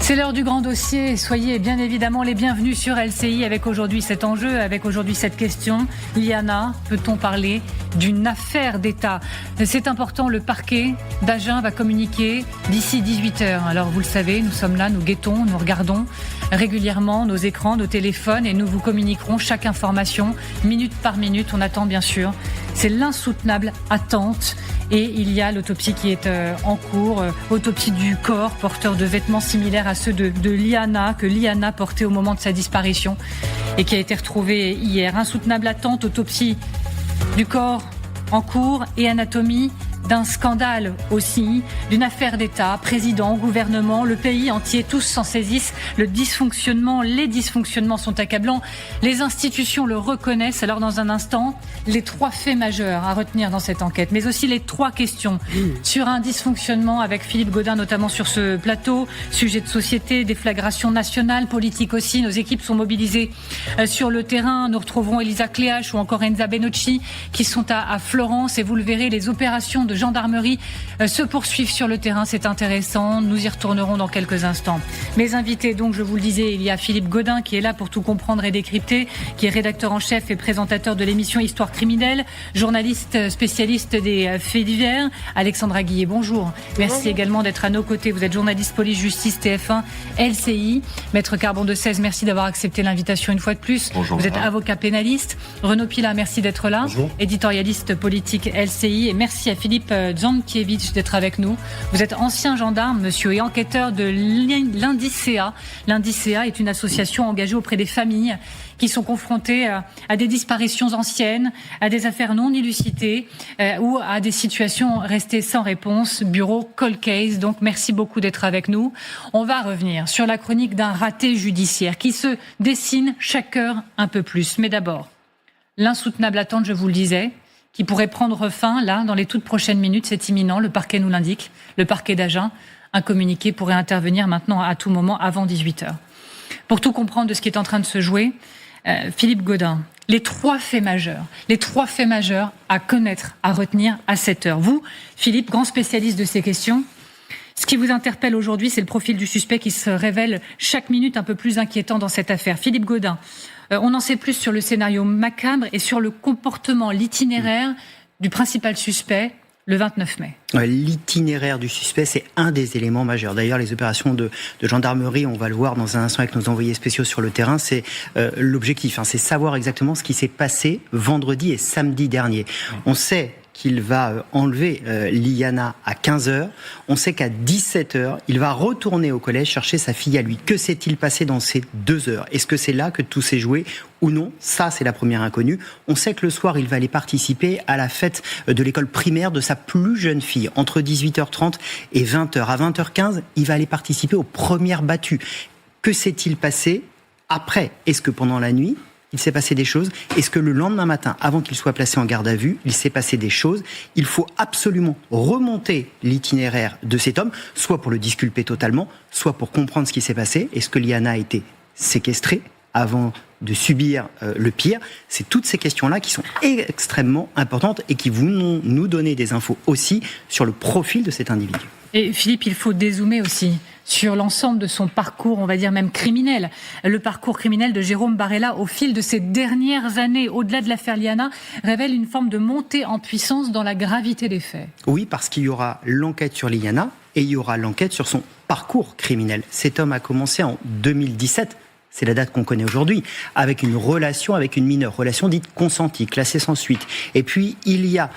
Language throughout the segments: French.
C'est l'heure du grand dossier. Soyez bien évidemment les bienvenus sur LCI avec aujourd'hui cet enjeu, avec aujourd'hui cette question. Liana, peut-on parler d'une affaire d'État ? C'est important, le parquet d'Agen va communiquer d'ici 18h. Alors vous le savez, nous sommes là, nous guettons, nous regardons régulièrement nos écrans, nos téléphones et nous vous communiquerons chaque information, minute par minute. On attend bien sûr. C'est l'insoutenable attente. Et il y a l'autopsie qui est en cours, autopsie du corps porteur de vêtements similaires à ceux de Liana, que Liana portait au moment de sa disparition et qui a été retrouvée hier. Insoutenable attente, autopsie du corps en cours et anatomie d'un scandale aussi, d'une affaire d'État, président, gouvernement, le pays entier, tous s'en saisissent. Les dysfonctionnements sont accablants. Les institutions le reconnaissent. Alors dans un instant, les 3 faits majeurs à retenir dans cette enquête, mais aussi les 3 questions sur un dysfonctionnement avec Philippe Gaudin, notamment sur ce plateau, sujet de société, déflagration nationale, politique aussi. Nos équipes sont mobilisées sur le terrain. Nous retrouverons Elisa Cléache ou encore Enza Benocci qui sont à Florence et vous le verrez, les opérations de gendarmerie se poursuivent sur le terrain, c'est intéressant, nous y retournerons dans quelques instants. Mes invités, donc je vous le disais, il y a Philippe Gaudin qui est là pour tout comprendre et décrypter, qui est rédacteur en chef et présentateur de l'émission Histoire criminelle, journaliste spécialiste des faits divers. Alexandra Guillet, bonjour. Merci également d'être à nos côtés. Vous êtes journaliste police-justice TF1 LCI. Maître Carbon de 16, merci d'avoir accepté l'invitation une fois de plus. Bonjour. Vous êtes avocat pénaliste. Renaud Pila, merci d'être là. Bonjour. Éditorialiste politique LCI. Et merci à Philippe Dzankiewicz d'être avec nous. Vous êtes ancien gendarme, monsieur, et enquêteur de l'Indicea. L'Indicea est une association engagée auprès des familles qui sont confrontées à des disparitions anciennes, à des affaires non élucidées ou à des situations restées sans réponse. Bureau Cold Case. Donc merci beaucoup d'être avec nous. On va revenir sur la chronique d'un raté judiciaire qui se dessine chaque heure un peu plus. Mais d'abord, l'insoutenable attente, je vous le disais, qui pourrait prendre fin, là, dans les toutes prochaines minutes. C'est imminent, le parquet nous l'indique, le parquet d'Agen. Un communiqué pourrait intervenir maintenant à tout moment avant 18h. Pour tout comprendre de ce qui est en train de se jouer, Philippe Gaudin, les 3 faits majeurs à connaître, à retenir à cette heure. Vous, Philippe, grand spécialiste de ces questions, ce qui vous interpelle aujourd'hui, c'est le profil du suspect qui se révèle chaque minute un peu plus inquiétant dans cette affaire. Philippe Gaudin, on en sait plus sur le scénario macabre et sur le comportement, l'itinéraire du principal suspect le 29 mai. L'itinéraire du suspect, c'est un des éléments majeurs. D'ailleurs, les opérations de gendarmerie, on va le voir dans un instant avec nos envoyés spéciaux sur le terrain, c'est l'objectif, c'est savoir exactement ce qui s'est passé vendredi et samedi dernier. On sait qu'il va enlever Liana à 15h. On sait qu'à 17h, il va retourner au collège chercher sa fille à lui. Que s'est-il passé dans ces 2 heures ? Est-ce que c'est là que tout s'est joué ou non ? Ça, c'est la première inconnue. On sait que le soir, il va aller participer à la fête de l'école primaire de sa plus jeune fille, entre 18h30 et 20h. À 20h15, il va aller participer aux premières battues. Que s'est-il passé après ? Est-ce que pendant la nuit, il s'est passé des choses? Est-ce que le lendemain matin, avant qu'il soit placé en garde à vue, il s'est passé des choses? Il faut absolument remonter l'itinéraire de cet homme, soit pour le disculper totalement, soit pour comprendre ce qui s'est passé. Est-ce que Liana a été séquestrée avant de subir le pire? C'est toutes ces questions-là qui sont extrêmement importantes et qui vont nous donner des infos aussi sur le profil de cet individu. Et Philippe, il faut dézoomer aussi sur l'ensemble de son parcours, on va dire même criminel. Le parcours criminel de Jérôme Barella au fil de ces dernières années, au-delà de l'affaire Liana, révèle une forme de montée en puissance dans la gravité des faits. Oui, parce qu'il y aura l'enquête sur Liana et il y aura l'enquête sur son parcours criminel. Cet homme a commencé en 2017. C'est la date qu'on connaît aujourd'hui, avec une relation avec une mineure, relation dite consentie, classée sans suite. Et puis, il y a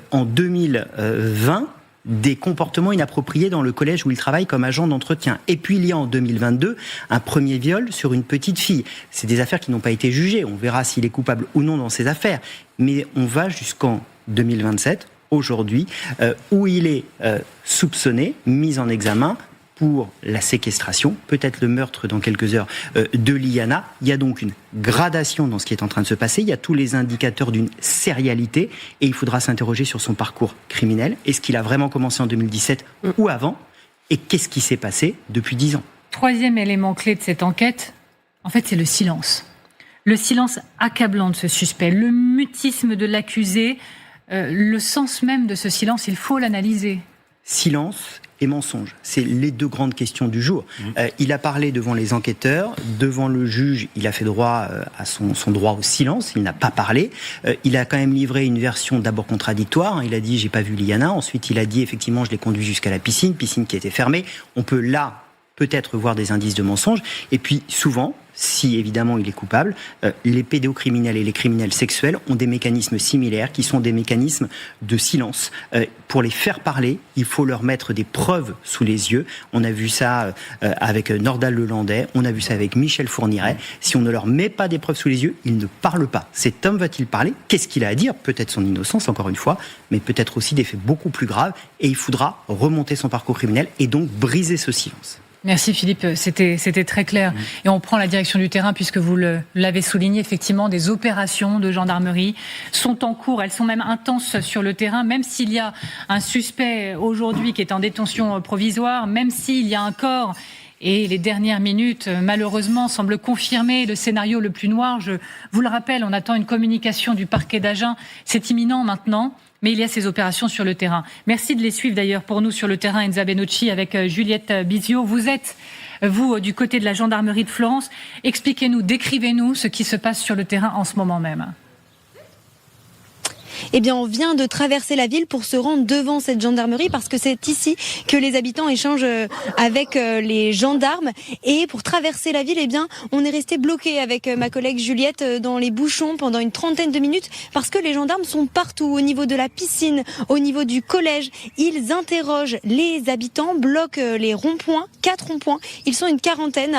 en 2020 des comportements inappropriés dans le collège où il travaille comme agent d'entretien. Et puis, il y a en 2022 un premier viol sur une petite fille. C'est des affaires qui n'ont pas été jugées. On verra s'il est coupable ou non dans ces affaires. Mais on va jusqu'en 2027, aujourd'hui, où il est soupçonné, mis en examen pour la séquestration, peut-être le meurtre dans quelques heures de Liana. Il y a donc une gradation dans ce qui est en train de se passer. Il y a tous les indicateurs d'une sérialité et il faudra s'interroger sur son parcours criminel. Est-ce qu'il a vraiment commencé en 2017 ou avant ? Et qu'est-ce qui s'est passé depuis 10 ans ? Troisième élément clé de cette enquête, en fait, c'est le silence. Le silence accablant de ce suspect, le mutisme de l'accusé, le sens même de ce silence, il faut l'analyser. Silence et mensonge. C'est les deux grandes questions du jour. Il a parlé devant les enquêteurs, devant le juge, il a fait droit à son droit au silence, il n'a pas parlé. Il a quand même livré une version d'abord contradictoire. Il a dit « j'ai pas vu Liana », ensuite il a dit « effectivement je l'ai conduit jusqu'à la piscine qui était fermée ». On peut là peut-être voir des indices de mensonge. Et puis souvent, si évidemment il est coupable, les pédocriminels et les criminels sexuels ont des mécanismes similaires qui sont des mécanismes de silence. Pour les faire parler, il faut leur mettre des preuves sous les yeux. On a vu ça avec Nordal Lelandais, on a vu ça avec Michel Fourniret. Si on ne leur met pas des preuves sous les yeux, ils ne parlent pas. Cet homme va-t-il parler ? Qu'est-ce qu'il a à dire ? Peut-être son innocence, encore une fois, mais peut-être aussi des faits beaucoup plus graves. Et il faudra remonter son parcours criminel et donc briser ce silence. Merci Philippe, c'était très clair. Et on prend la direction du terrain puisque vous l'avez souligné, effectivement, des opérations de gendarmerie sont en cours, elles sont même intenses sur le terrain, même s'il y a un suspect aujourd'hui qui est en détention provisoire, même s'il y a un corps. Et les dernières minutes, malheureusement, semblent confirmer le scénario le plus noir. Je vous le rappelle, on attend une communication du parquet d'Agen. C'est imminent maintenant, mais il y a ces opérations sur le terrain. Merci de les suivre d'ailleurs pour nous sur le terrain, Enza Benucci, avec Juliette Bizio. Vous êtes, vous, du côté de la gendarmerie de Florence. Expliquez-nous, décrivez-nous ce qui se passe sur le terrain en ce moment même. Eh bien, on vient de traverser la ville pour se rendre devant cette gendarmerie parce que c'est ici que les habitants échangent avec les gendarmes. Et pour traverser la ville, eh bien, on est resté bloqué avec ma collègue Juliette dans les bouchons pendant une trentaine de minutes parce que les gendarmes sont partout, au niveau de la piscine, au niveau du collège. Ils interrogent les habitants, bloquent les ronds-points, 4 ronds-points. Ils sont une quarantaine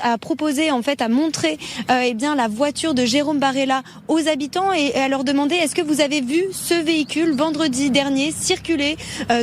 à proposer, en fait, à montrer eh bien, la voiture de Jérôme Barella aux habitants et à leur demander est-ce que vous avez vu ce véhicule vendredi dernier circuler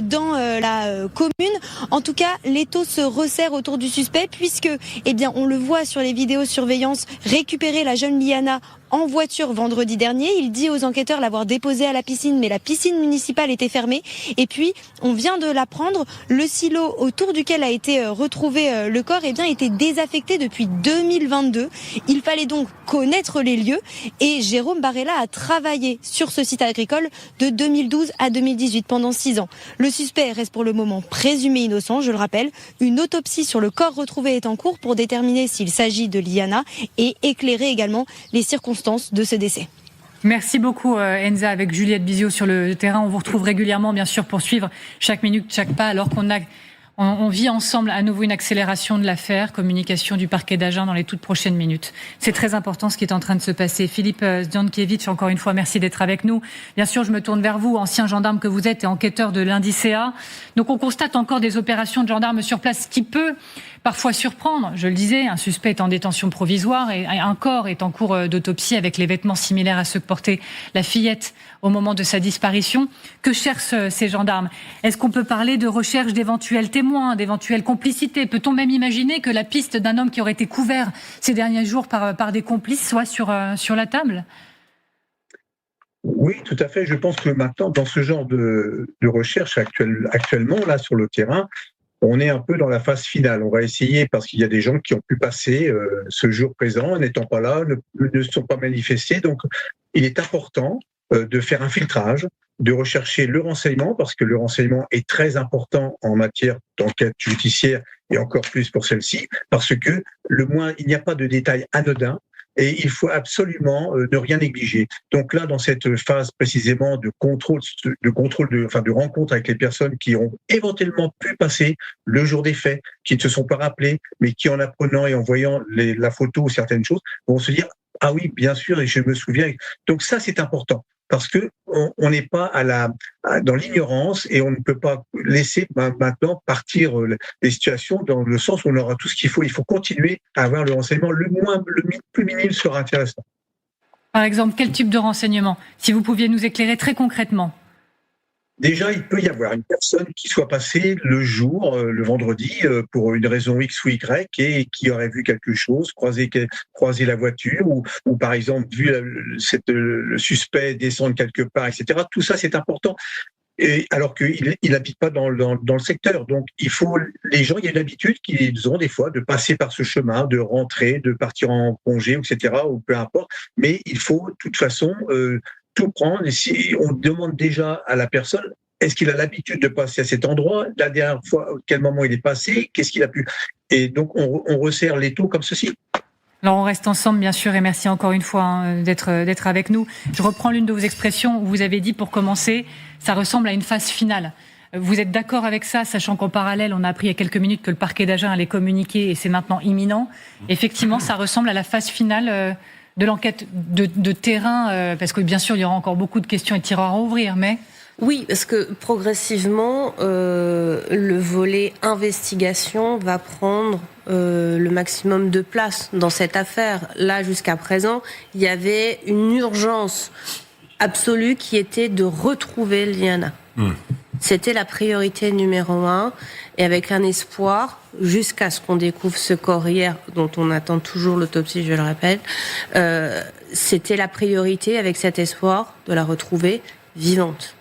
dans la commune. En tout cas, l'étau se resserre autour du suspect puisque, eh bien, on le voit sur les vidéosurveillance récupérer la jeune Liana en voiture vendredi dernier. Il dit aux enquêteurs l'avoir déposée à la piscine, mais la piscine municipale était fermée. Et puis, on vient de l'apprendre, le silo autour duquel a été retrouvé le corps, eh bien, était désaffecté depuis 2022. Il fallait donc connaître les lieux. Et Jérôme Barella a travaillé sur ce site agricole de 2012 à 2018, pendant 6 ans. Le suspect reste pour le moment présumé innocent, je le rappelle. Une autopsie sur le corps retrouvé est en cours pour déterminer s'il s'agit de Liana et éclairer également les circonstances de ce décès. Merci beaucoup Enza, avec Juliette Bizio sur le terrain. On vous retrouve régulièrement, bien sûr, pour suivre chaque minute, chaque pas, alors on vit ensemble à nouveau une accélération de l'affaire, communication du parquet d'Agen dans les toutes prochaines minutes. C'est très important ce qui est en train de se passer. Philippe Zdankiewicz, encore une fois, merci d'être avec nous. Bien sûr, je me tourne vers vous, ancien gendarme que vous êtes et enquêteur de l'Indicea. Donc on constate encore des opérations de gendarmes sur place, ce qui peut parfois surprendre. Je le disais, un suspect est en détention provisoire et un corps est en cours d'autopsie avec les vêtements similaires à ceux que portait la fillette au moment de sa disparition. Que cherchent ces gendarmes ? Est-ce qu'on peut parler de recherche d'éventuels témoins, d'éventuelles complicités ? Peut-on même imaginer que la piste d'un homme qui aurait été couvert ces derniers jours par des complices soit sur la table ? Oui, tout à fait. Je pense que maintenant, dans ce genre de recherche actuellement, là, sur le terrain, on est un peu dans la phase finale. On va essayer, parce qu'il y a des gens qui ont pu passer ce jour présent, n'étant pas là, ne sont pas manifestés. Donc, il est important de faire un filtrage, de rechercher le renseignement, parce que le renseignement est très important en matière d'enquête judiciaire et encore plus pour celle-ci, parce que il n'y a pas de détails anodins. Et il faut absolument ne rien négliger. Donc là, dans cette phase précisément de rencontre avec les personnes qui ont éventuellement pu passer le jour des faits, qui ne se sont pas rappelés, mais qui en apprenant et en voyant la photo ou certaines choses, vont se dire « Ah oui, bien sûr, et je me souviens ». Donc ça, c'est important. Parce que on n'est pas dans l'ignorance et on ne peut pas laisser maintenant partir les situations dans le sens où on aura tout ce qu'il faut. Il faut continuer à avoir le renseignement le plus minime sera intéressant. Par exemple, quel type de renseignement ? Si vous pouviez nous éclairer très concrètement. Déjà, il peut y avoir une personne qui soit passée le jour, le vendredi, pour une raison X ou Y, et qui aurait vu quelque chose, croisé la voiture, ou par exemple vu le suspect descendre quelque part, etc. Tout ça, c'est important. Et alors qu'il n'habite pas dans le secteur. Donc, les gens, il y a une habitude qu'ils ont des fois de passer par ce chemin, de rentrer, de partir en congé, etc., ou peu importe. Mais il faut, de toute façon, tout prendre. Et si on demande déjà à la personne, Est-ce qu'il a l'habitude de passer à cet endroit? La dernière fois, à quel moment il est passé? Qu'est-ce qu'il a pu? Et donc, on resserre l'étau comme ceci. Alors on reste ensemble bien sûr et merci encore une fois d'être avec nous. Je reprends l'une de vos expressions où vous avez dit pour commencer, ça ressemble à une phase finale. Vous êtes d'accord avec ça, sachant qu'en parallèle, on a appris il y a quelques minutes que le parquet d'Agen allait communiquer et c'est maintenant imminent. Effectivement, ça ressemble à la phase finale de l'enquête de terrain, parce que bien sûr, il y aura encore beaucoup de questions et de tiroirs à ouvrir, mais... Oui, parce que progressivement, le volet investigation va prendre le maximum de place dans cette affaire. Là, jusqu'à présent, il y avait une urgence absolue qui était de retrouver Liana. C'était la priorité numéro 1, et avec un espoir, jusqu'à ce qu'on découvre ce corps hier, dont on attend toujours l'autopsie, je le répète, c'était la priorité avec cet espoir de la retrouver vivante.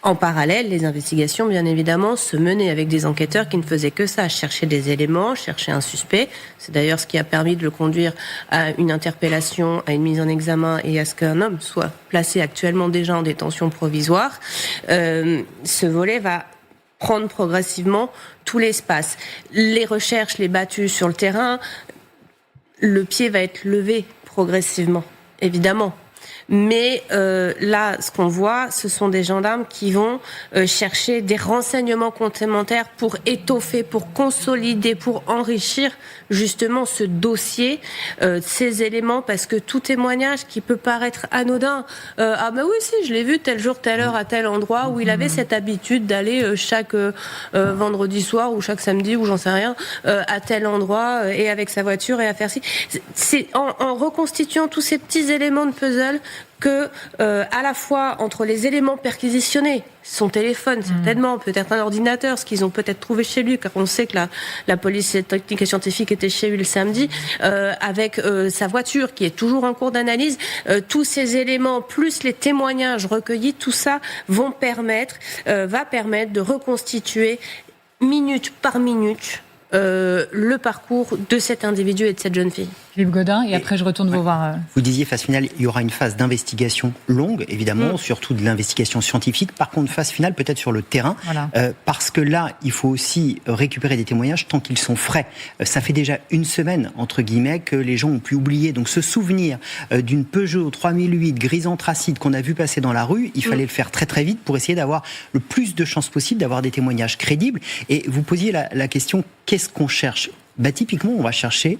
En parallèle, les investigations, bien évidemment, se menaient avec des enquêteurs qui ne faisaient que ça, chercher des éléments, chercher un suspect. C'est d'ailleurs ce qui a permis de le conduire à une interpellation, à une mise en examen et à ce qu'un homme soit placé actuellement déjà en détention provisoire. Ce volet va prendre progressivement tout l'espace. Les recherches, les battues sur le terrain, le pied va être levé progressivement, évidemment. Mais là, ce qu'on voit, ce sont des gendarmes qui vont chercher des renseignements complémentaires pour étoffer, pour consolider, pour enrichir justement ce dossier, ces éléments, parce que tout témoignage qui peut paraître anodin, ah ben oui, si, je l'ai vu tel jour, telle heure, à tel endroit, où il avait cette habitude d'aller chaque vendredi soir ou chaque samedi, ou j'en sais rien, à tel endroit, et avec sa voiture, et à faire ci. C'est en reconstituant tous ces petits éléments de puzzle que, à la fois entre les éléments perquisitionnés, son téléphone certainement, peut-être un ordinateur, ce qu'ils ont peut-être trouvé chez lui, car on sait que la police technique et scientifique était chez lui le samedi, avec sa voiture qui est toujours en cours d'analyse, tous ces éléments plus les témoignages recueillis, tout ça va permettre de reconstituer minute par minute le parcours de cet individu et de cette jeune fille. Philippe Gaudin, et après je retourne vous voir. Vous disiez phase finale, il y aura une phase d'investigation longue, évidemment, surtout de l'investigation scientifique. Par contre, phase finale peut-être sur le terrain, Voilà. Parce que là, il faut aussi récupérer des témoignages tant qu'ils sont frais. Ça fait déjà une semaine, entre guillemets, que les gens ont pu oublier. Donc se souvenir d'une Peugeot 3008 grise anthracite qu'on a vu passer dans la rue, il fallait le faire très très vite pour essayer d'avoir le plus de chances possible d'avoir des témoignages crédibles. Et vous posiez la question, qu'est-ce qu'on cherche? Typiquement, on va chercher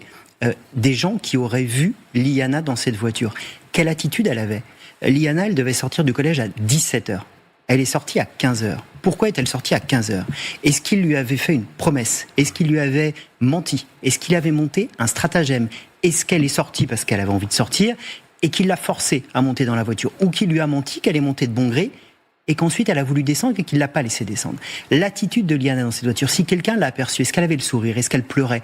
des gens qui auraient vu Liana dans cette voiture. Quelle attitude elle avait? Liana, elle devait sortir du collège à 17h. Elle est sortie à 15h. Pourquoi est-elle sortie à 15h? Est-ce qu'il lui avait fait une promesse? Est-ce qu'il lui avait menti? Est-ce qu'il avait monté un stratagème? Est-ce qu'elle est sortie parce qu'elle avait envie de sortir et qu'il l'a forcée à monter dans la voiture? Ou qu'il lui a menti qu'elle est montée de bon gré et qu'ensuite elle a voulu descendre et qu'il ne l'a pas laissé descendre? L'attitude de Liana dans cette voiture, si quelqu'un l'a aperçue, est-ce qu'elle avait le sourire, est-ce qu'elle pleurait?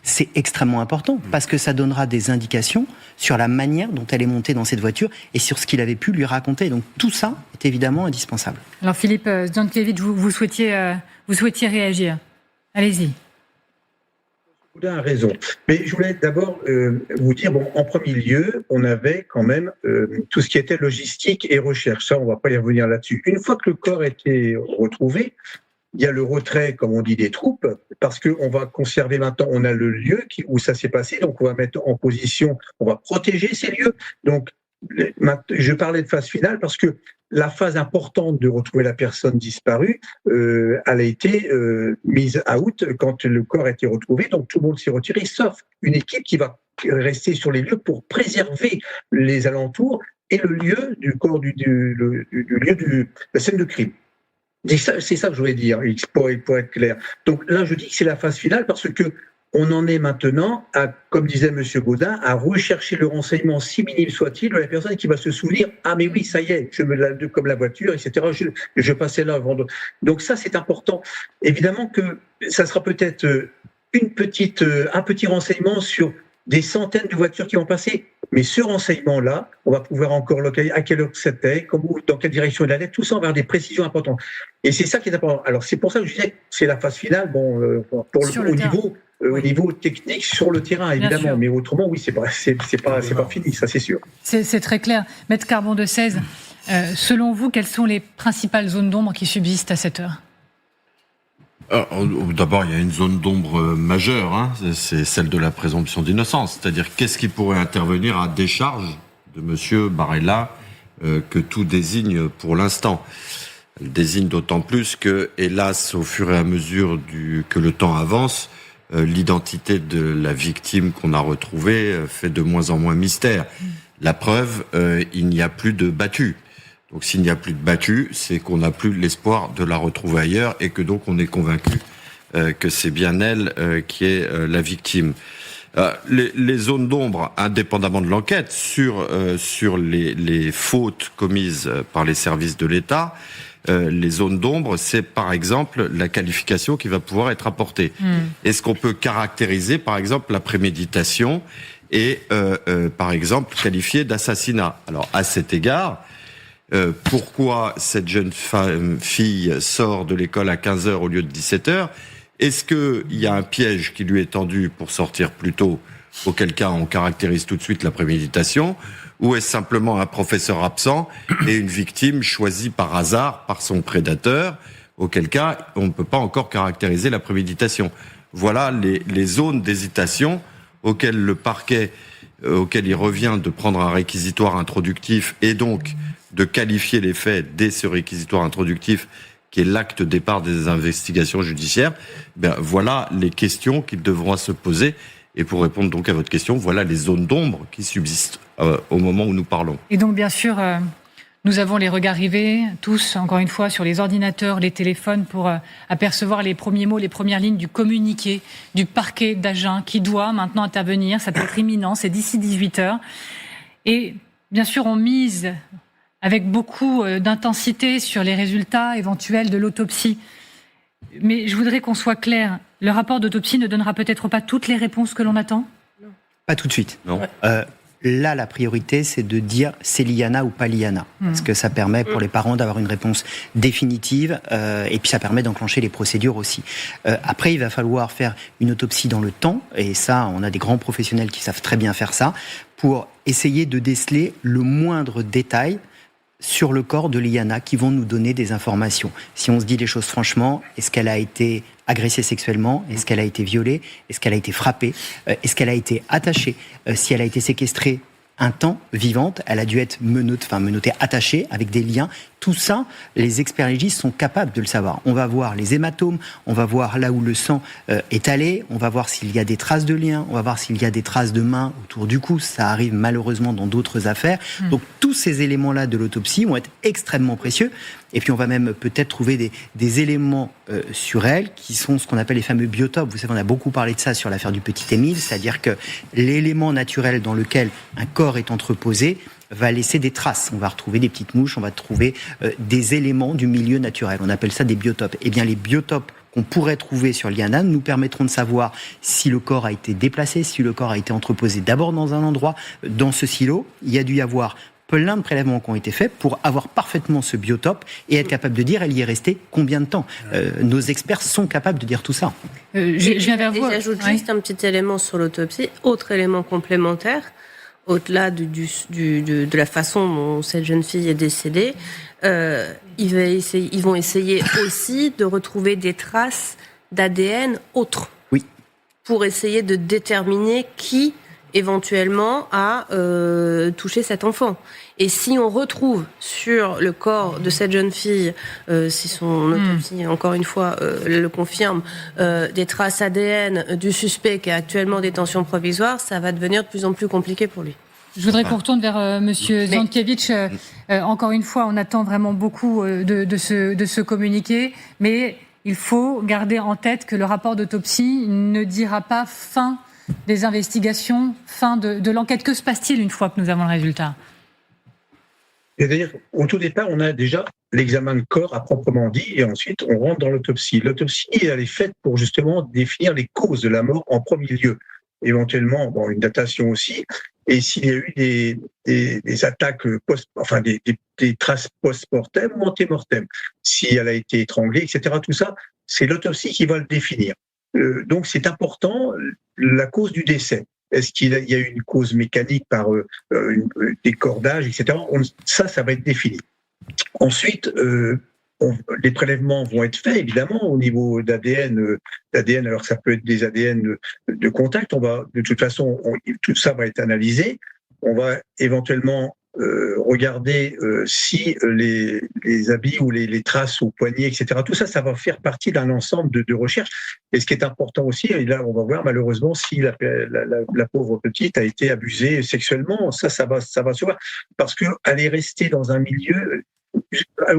C'est extrêmement important parce que ça donnera des indications sur la manière dont elle est montée dans cette voiture et sur ce qu'il avait pu lui raconter. Donc tout ça est évidemment indispensable. Alors Philippe Zdankiewicz, vous souhaitiez réagir. Allez-y. Vous avez raison. Mais je voulais d'abord vous dire, en premier lieu, on avait quand même tout ce qui était logistique et recherche. Ça, on ne va pas y revenir là-dessus. Une fois que le corps a été retrouvé, il y a le retrait, comme on dit, des troupes, parce qu'on va conserver maintenant, on a le lieu où ça s'est passé, donc on va mettre en position, on va protéger ces lieux. Donc, je parlais de phase finale parce que la phase importante de retrouver la personne disparue, elle a été mise out quand le corps a été retrouvé, donc tout le monde s'est retiré, sauf une équipe qui va rester sur les lieux pour préserver les alentours et le lieu du corps du lieu de la scène de crime. C'est ça que je voulais dire, pour être clair. Donc là, je dis que c'est la phase finale parce que on en est maintenant à, comme disait M. Gaudin, à rechercher le renseignement, si minime soit-il, de la personne qui va se souvenir, ah mais oui, ça y est, je me la comme la voiture, etc. Je passais là avant. Donc ça, c'est important. Évidemment que ça sera peut-être un petit renseignement sur des centaines de voitures qui vont passer. Mais ce renseignement-là, on va pouvoir encore localiser à quelle heure c'était, dans quelle direction il allait, tout ça, on va avoir des précisions importantes. Et c'est ça qui est important. Alors, c'est pour ça que je disais que c'est la phase finale, au niveau technique sur le terrain, évidemment. Mais autrement, oui, c'est pas fini, ça c'est sûr. C'est très clair. Maître Carbon de 16, selon vous, quelles sont les principales zones d'ombre qui subsistent à cette heure ? D'abord, il y a une zone d'ombre majeure, c'est celle de la présomption d'innocence. C'est-à-dire, qu'est-ce qui pourrait intervenir à décharge de monsieur Barella que tout désigne pour l'instant. Elle désigne d'autant plus que, hélas, au fur et à mesure que le temps avance, l'identité de la victime qu'on a retrouvée fait de moins en moins mystère. La preuve, il n'y a plus de battu. Donc s'il n'y a plus de battu, c'est qu'on n'a plus l'espoir de la retrouver ailleurs et que donc on est convaincu que c'est bien elle qui est la victime. Les zones d'ombre, indépendamment de l'enquête, sur les fautes commises par les services de l'État, les zones d'ombre, c'est par exemple la qualification qui va pouvoir être apportée. Est-ce qu'on peut caractériser par exemple la préméditation et par exemple qualifier d'assassinat? Alors à cet égard, pourquoi cette jeune fille sort de l'école à 15h au lieu de 17h? Est-ce qu'il y a un piège qui lui est tendu pour sortir plus tôt, auquel cas on caractérise tout de suite la préméditation? Ou est-ce simplement un professeur absent et une victime choisie par hasard par son prédateur, auquel cas on ne peut pas encore caractériser la préméditation? Voilà les zones d'hésitation auxquelles le parquet, auquel il revient de prendre un réquisitoire introductif et donc de qualifier les faits dès ce réquisitoire introductif qui est l'acte départ des investigations judiciaires. Voilà les questions qu'ils devront se poser. Et pour répondre donc à votre question, voilà les zones d'ombre qui subsistent au moment où nous parlons. Et donc, bien sûr, nous avons les regards rivés, tous, encore une fois, sur les ordinateurs, les téléphones, pour apercevoir les premiers mots, les premières lignes du communiqué du parquet d'Agen qui doit maintenant intervenir. Ça peut être imminent, c'est d'ici 18h. Et bien sûr, on mise avec beaucoup d'intensité sur les résultats éventuels de l'autopsie. Mais je voudrais qu'on soit clair. Le rapport d'autopsie ne donnera peut-être pas toutes les réponses que l'on attend ? Pas tout de suite. Non. Là, la priorité, c'est de dire c'est Liana ou pas Liana. Parce que ça permet pour les parents d'avoir une réponse définitive et puis ça permet d'enclencher les procédures aussi. Après, il va falloir faire une autopsie dans le temps et ça, on a des grands professionnels qui savent très bien faire ça pour essayer de déceler le moindre détail sur le corps de Liana qui vont nous donner des informations. Si on se dit les choses franchement, est-ce qu'elle a été agressée sexuellement? Est-ce qu'elle a été violée? Est-ce qu'elle a été frappée? Est-ce qu'elle a été attachée? Si elle a été séquestrée un temps vivante, elle a dû être menottée, attachée avec des liens. Tout ça, les experts légistes sont capables de le savoir. On va voir les hématomes, on va voir là où le sang est allé, on va voir s'il y a des traces de liens, on va voir s'il y a des traces de mains autour du cou. Ça arrive malheureusement dans d'autres affaires. Donc tous ces éléments-là de l'autopsie vont être extrêmement précieux. Et puis on va même peut-être trouver des éléments sur elle qui sont ce qu'on appelle les fameux biotopes. Vous savez, on a beaucoup parlé de ça sur l'affaire du petit Émile, c'est-à-dire que l'élément naturel dans lequel un corps est entreposé va laisser des traces. On va retrouver des petites mouches, on va trouver des éléments du milieu naturel. On appelle ça des biotopes. Eh bien, les biotopes qu'on pourrait trouver sur Liana nous permettront de savoir si le corps a été déplacé, si le corps a été entreposé d'abord dans un endroit, dans ce silo. Il y a dû y avoir plein de prélèvements qui ont été faits pour avoir parfaitement ce biotope et être capable de dire elle y est restée combien de temps. Nos experts sont capables de dire tout ça. Je viens vers vous. J'ajoute juste un petit élément sur l'autopsie, autre élément complémentaire, au-delà de la façon dont cette jeune fille est décédée, ils vont essayer aussi de retrouver des traces d'ADN autres. Oui. Pour essayer de déterminer qui éventuellement a touché cet enfant. Et si on retrouve sur le corps de cette jeune fille, si son autopsie, encore une fois, le confirme, des traces ADN du suspect qui est actuellement en détention provisoire, ça va devenir de plus en plus compliqué pour lui. Je voudrais qu'on retourne vers Monsieur Zankiewicz. Encore une fois, on attend vraiment beaucoup de ce communiqué, mais il faut garder en tête que le rapport d'autopsie ne dira pas fin des investigations, fin de l'enquête. Que se passe-t-il une fois que nous avons le résultat? C'est-à-dire, au tout départ, on a déjà l'examen de corps à proprement dit, et ensuite on rentre dans l'autopsie. L'autopsie, elle est faite pour justement définir les causes de la mort en premier lieu. éventuellement une datation aussi, et s'il y a eu des attaques des traces post-mortem ou anté-mortem, si elle a été étranglée, etc. Tout ça, c'est l'autopsie qui va le définir. Donc c'est important, la cause du décès. Est-ce qu'il y a eu une cause mécanique par des cordages, etc. Ça va être défini. Ensuite, les prélèvements vont être faits, évidemment, au niveau d'ADN, alors que ça peut être des ADN de contact. De toute façon, tout ça va être analysé. On va éventuellement regarder si les habits ou les traces au poignet, etc. Tout ça, ça va faire partie d'un ensemble de recherches. Et ce qui est important aussi, et là, on va voir malheureusement si la pauvre petite a été abusée sexuellement. Ça va se voir. Parce qu'elle est restée dans un milieu.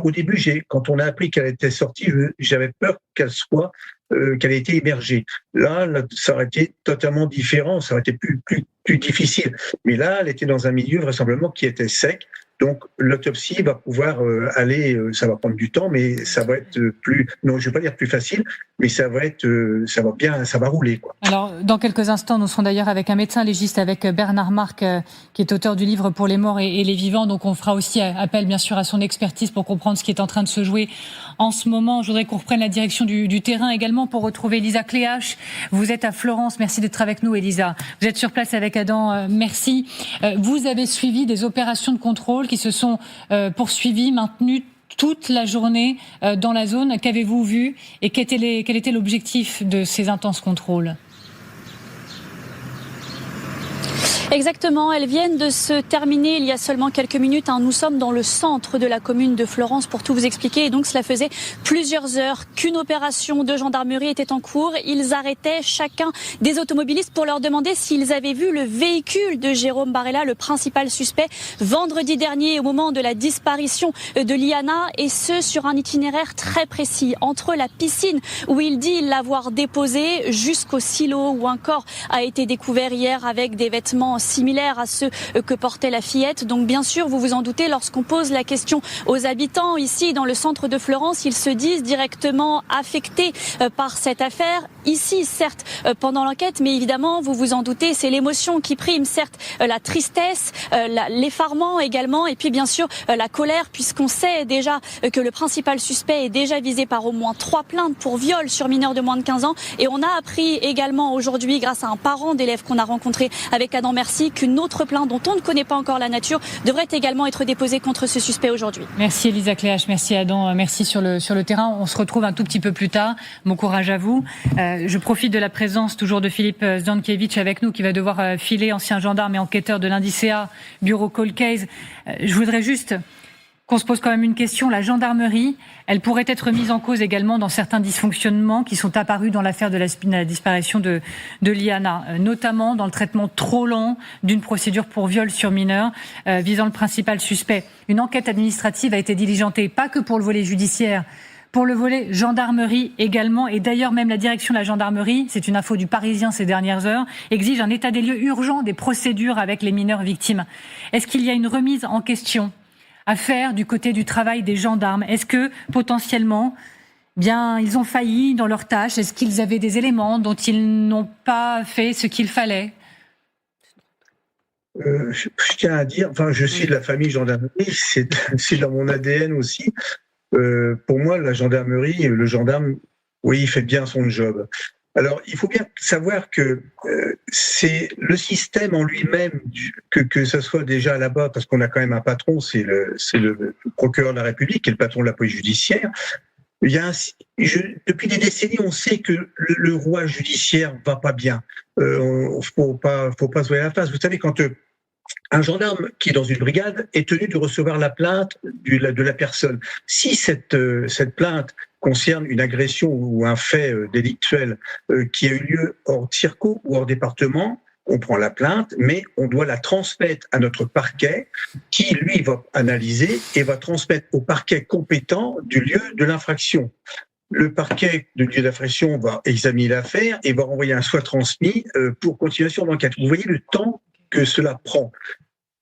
Au début, quand on a appris qu'elle était sortie, j'avais peur qu'elle ait été émergée. Là, ça aurait été totalement différent, ça aurait été plus difficile. Mais là, elle était dans un milieu vraisemblablement qui était sec. Donc, l'autopsie va pouvoir aller, ça va prendre du temps, mais ça va être non, je vais pas dire plus facile, mais ça va rouler, quoi. Alors, dans quelques instants, nous serons d'ailleurs avec un médecin légiste, avec Bernard Marc, qui est auteur du livre Pour les morts et les vivants. Donc, on fera aussi appel, bien sûr, à son expertise pour comprendre ce qui est en train de se jouer en ce moment. Je voudrais qu'on reprenne la direction du terrain également pour retrouver Elisa Cléache. Vous êtes à Florence. Merci d'être avec nous, Elisa. Vous êtes sur place avec Adam. Merci. Vous avez suivi des opérations de contrôle qui se sont poursuivies, maintenues toute la journée dans la zone. Qu'avez-vous vu et quel était l'objectif de ces intenses contrôles ? Exactement, elles viennent de se terminer il y a seulement quelques minutes. Nous sommes dans le centre de la commune de Florence pour tout vous expliquer. Et donc cela faisait plusieurs heures qu'une opération de gendarmerie était en cours. Ils arrêtaient chacun des automobilistes pour leur demander s'ils avaient vu le véhicule de Jérôme Barella, le principal suspect, vendredi dernier au moment de la disparition de Liana. Et ce, sur un itinéraire très précis, entre la piscine où il dit l'avoir déposé jusqu'au silo où un corps a été découvert hier avec des vêtements similaires à ceux que portait la fillette. Donc bien sûr, vous vous en doutez, lorsqu'on pose la question aux habitants ici dans le centre de Florence, ils se disent directement affectés par cette affaire. Ici, certes, pendant l'enquête, mais évidemment, vous vous en doutez, c'est l'émotion qui prime, certes, la tristesse, l'effarement également, et puis bien sûr la colère, puisqu'on sait déjà que le principal suspect est déjà visé par au moins 3 plaintes pour viol sur mineurs de moins de 15 ans. Et on a appris également aujourd'hui, grâce à un parent d'élève qu'on a rencontré avec Adam Merci, qu'une autre plainte dont on ne connaît pas encore la nature devrait également être déposée contre ce suspect aujourd'hui. Merci Elisa Cléache, merci Adam, merci sur le terrain. On se retrouve un tout petit peu plus tard. Bon courage à vous. Je profite de la présence toujours de Philippe Zdankiewicz avec nous, qui va devoir filer, ancien gendarme et enquêteur de l'INDICEA, bureau Cold Case. Je voudrais juste qu'on se pose quand même une question. La gendarmerie, elle pourrait être mise en cause également dans certains dysfonctionnements qui sont apparus dans l'affaire de la disparition de Liana, notamment dans le traitement trop long d'une procédure pour viol sur mineur visant le principal suspect. Une enquête administrative a été diligentée, pas que pour le volet judiciaire, pour le volet gendarmerie également. Et d'ailleurs, même la direction de la gendarmerie, c'est une info du Parisien ces dernières heures, exige un état des lieux urgent des procédures avec les mineurs victimes. Est-ce qu'il y a une remise en question à faire du côté du travail des gendarmes? Est-ce que, potentiellement, ils ont failli dans leurs tâches? Est-ce qu'ils avaient des éléments dont ils n'ont pas fait ce qu'il fallait? Je tiens à dire, je suis de la famille gendarmerie, c'est dans mon ADN aussi. Pour moi, la gendarmerie, le gendarme, oui, il fait bien son job. Alors, il faut bien savoir que c'est le système en lui-même, que ce soit déjà là-bas, parce qu'on a quand même un patron, c'est le procureur de la République, qui est le patron de la police judiciaire. Depuis des décennies, on sait que le roi judiciaire va pas bien. Faut pas se voir la face. Vous savez, quand un gendarme qui est dans une brigade est tenu de recevoir la plainte de la personne. Si cette plainte concerne une agression ou un fait délictuel qui a eu lieu hors circo ou hors département, on prend la plainte, mais on doit la transmettre à notre parquet qui, lui, va analyser et va transmettre au parquet compétent du lieu de l'infraction. Le parquet du lieu d'infraction va examiner l'affaire et va renvoyer un soit transmis pour continuation d'enquête. Vous voyez le temps que cela prend.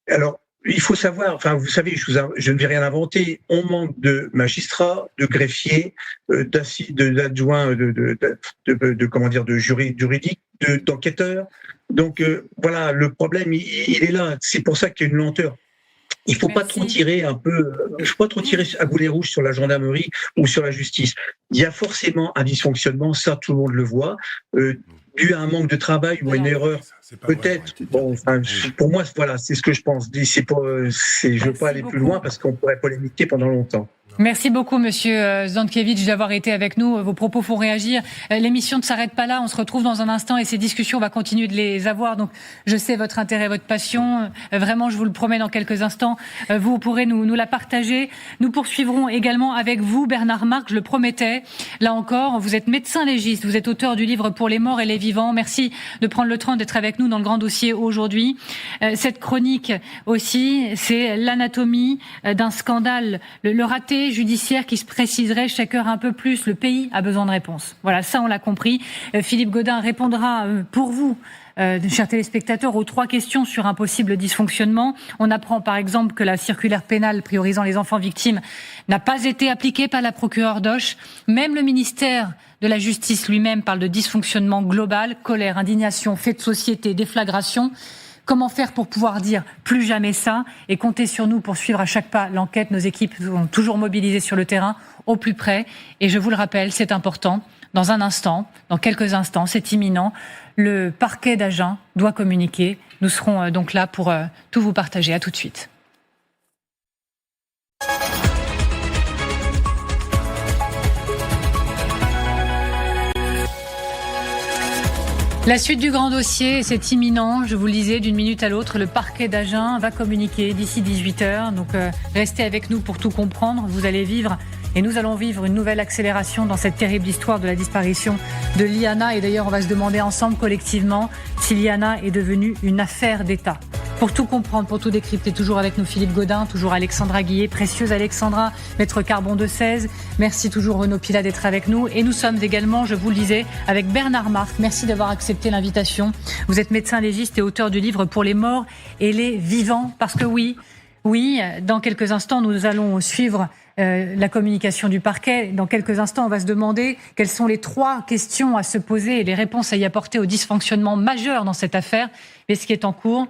Alors, il faut savoir, enfin, vous savez, je ne vais rien inventer. On manque de magistrats, de greffiers, d'adjoints, de juridiques, d'enquêteurs. Donc voilà, le problème, il est là. C'est pour ça qu'il y a une lenteur. Il faut pas trop tirer à boulet rouge sur la gendarmerie ou sur la justice. Il y a forcément un dysfonctionnement, ça tout le monde le voit, dû à un manque de travail ou à une erreur. Peut-être. Bon, enfin, pour moi, voilà, c'est ce que je pense. Je veux pas aller plus loin parce qu'on pourrait polémiquer pendant longtemps. Merci beaucoup, Monsieur Zdankiewicz, d'avoir été avec nous. Vos propos font réagir. L'émission ne s'arrête pas là. On se retrouve dans un instant et ces discussions, on va continuer de les avoir. Donc, je sais votre intérêt, votre passion. Vraiment, je vous le promets, dans quelques instants, vous pourrez nous la partager. Nous poursuivrons également avec vous, Bernard Marc, je le promettais. Là encore, vous êtes médecin légiste. Vous êtes auteur du livre Pour les morts et les vivants. Merci de prendre le temps d'être avec nous dans le grand dossier aujourd'hui. Cette chronique aussi, c'est l'anatomie d'un scandale, le raté judiciaire qui se préciserait chaque heure un peu plus. Le pays a besoin de réponses. Voilà, ça on l'a compris. Philippe Gaudin répondra pour vous, chers téléspectateurs, aux 3 questions sur un possible dysfonctionnement. On apprend par exemple que la circulaire pénale priorisant les enfants victimes n'a pas été appliquée par la procureure d'Auch. Même le ministère de la Justice lui-même parle de dysfonctionnement global, colère, indignation, fait de société, déflagration. Comment faire pour pouvoir dire plus jamais ça et compter sur nous pour suivre à chaque pas l'enquête. Nos équipes sont toujours mobilisées sur le terrain, au plus près. Et je vous le rappelle, c'est important. Dans un instant, dans quelques instants, c'est imminent. Le parquet d'Agen doit communiquer. Nous serons donc là pour tout vous partager. À tout de suite. La suite du grand dossier, c'est imminent, je vous le disais, d'une minute à l'autre, le parquet d'Agen va communiquer d'ici 18h, donc restez avec nous pour tout comprendre, vous allez vivre, et nous allons vivre une nouvelle accélération dans cette terrible histoire de la disparition de Liana, et d'ailleurs on va se demander ensemble collectivement si Liana est devenue une affaire d'État. Pour tout comprendre, pour tout décrypter, toujours avec nous Philippe Gaudin, toujours Alexandra Guillet, précieuse Alexandra, maître Carbon de 16. Merci toujours Renaud Pilat d'être avec nous. Et nous sommes également, je vous le disais, avec Bernard Marc. Merci d'avoir accepté l'invitation. Vous êtes médecin légiste et auteur du livre Pour les morts et les vivants. Parce que oui, dans quelques instants, nous allons suivre la communication du parquet. Dans quelques instants, on va se demander quelles sont les 3 questions à se poser et les réponses à y apporter au dysfonctionnement majeur dans cette affaire. Mais ce qui est en cours,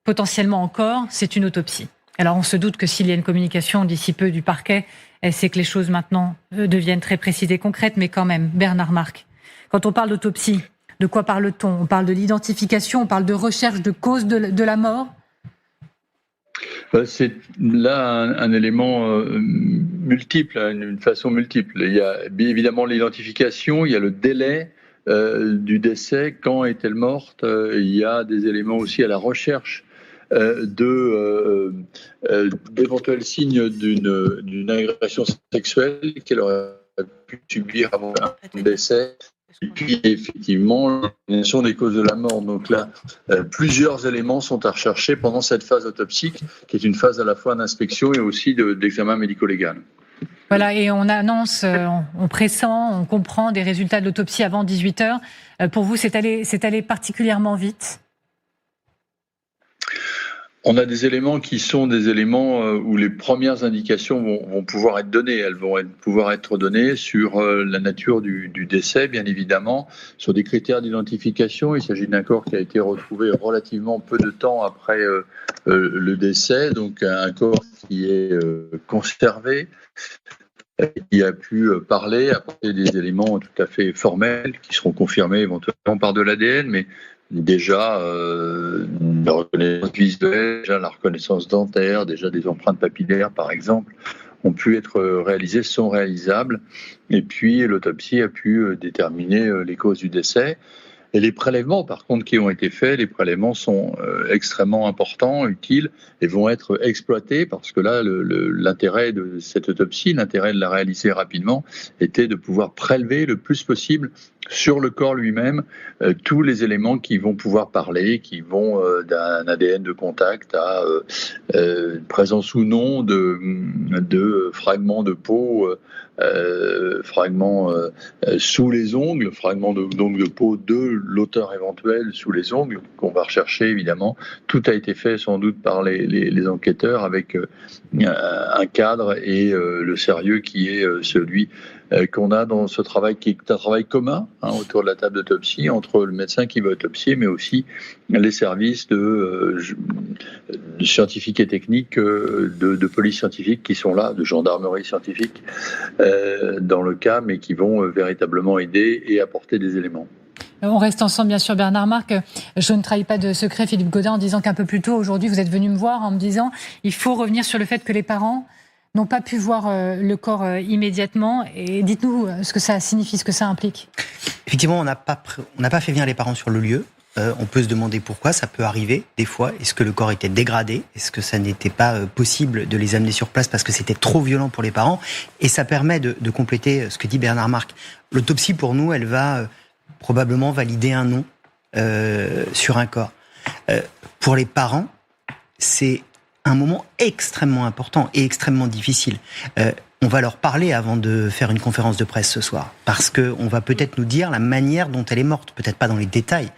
potentiellement encore, c'est une autopsie. Alors on se doute que s'il y a une communication d'ici peu du parquet, c'est que les choses maintenant deviennent très précises et concrètes, mais quand même, Bernard Marc, quand on parle d'autopsie, de quoi parle-t-on ? On parle de l'identification, on parle de recherche de cause de la mort ? C'est là un élément multiple, une façon multiple. Il y a bien évidemment l'identification, il y a le délai du décès, quand est-elle morte, il y a des éléments aussi à la recherche d'éventuels signes d'une agression sexuelle qu'elle aurait pu subir avant le décès. Et puis, effectivement, l'élimination des causes de la mort. Donc là, plusieurs éléments sont à rechercher pendant cette phase autopsique, qui est une phase à la fois d'inspection et aussi d'examen médico-légal. Voilà, et on annonce, on pressent, on comprend des résultats de l'autopsie avant 18h. Pour vous, c'est allé particulièrement vite ? On a des éléments qui sont des éléments où les premières indications vont pouvoir être données. Elles vont pouvoir être données sur la nature du décès, bien évidemment, sur des critères d'identification. Il s'agit d'un corps qui a été retrouvé relativement peu de temps après le décès, donc un corps qui est conservé, qui a pu parler, apporter des éléments tout à fait formels qui seront confirmés éventuellement par de l'ADN, mais déjà la reconnaissance visuelle, déjà la reconnaissance dentaire, déjà des empreintes papillaires par exemple, ont pu être réalisées, sont réalisables, et puis l'autopsie a pu déterminer les causes du décès. Et les prélèvements, par contre, qui ont été faits, les prélèvements sont extrêmement importants, utiles, et vont être exploités, parce que là, l'intérêt de cette autopsie, l'intérêt de la réaliser rapidement, était de pouvoir prélever le plus possible sur le corps lui-même tous les éléments qui vont pouvoir parler, qui vont d'un ADN de contact à présence ou non de fragments de peau, fragments sous les ongles, fragments donc de peau de l'auteur éventuel sous les ongles, qu'on va rechercher évidemment. Tout a été fait sans doute par les enquêteurs avec un cadre et le sérieux qui est celui qu'on a dans ce travail qui est un travail commun autour de la table d'autopsie entre le médecin qui va autopsier, mais aussi les services de scientifiques et techniques, de police scientifique qui sont là, de gendarmerie scientifique dans le cas, mais qui vont véritablement aider et apporter des éléments. On reste ensemble, bien sûr, Bernard Marc. Je ne trahis pas de secret, Philippe Gaudin, en disant qu'un peu plus tôt, aujourd'hui, vous êtes venu me voir en me disant il faut revenir sur le fait que les parents n'ont pas pu voir le corps immédiatement. Et dites-nous ce que ça signifie, ce que ça implique. Effectivement, on n'a pas fait venir les parents sur le lieu. On peut se demander pourquoi, ça peut arriver des fois. Est-ce que le corps était dégradé ? Est-ce que ça n'était pas possible de les amener sur place parce que c'était trop violent pour les parents ? Et ça permet de compléter ce que dit Bernard Marc. L'autopsie, pour nous, elle va probablement valider un nom sur un corps. Pour les parents, c'est un moment extrêmement important et extrêmement difficile. On va leur parler avant de faire une conférence de presse ce soir, parce qu'on va peut-être nous dire la manière dont elle est morte, peut-être pas dans les détails,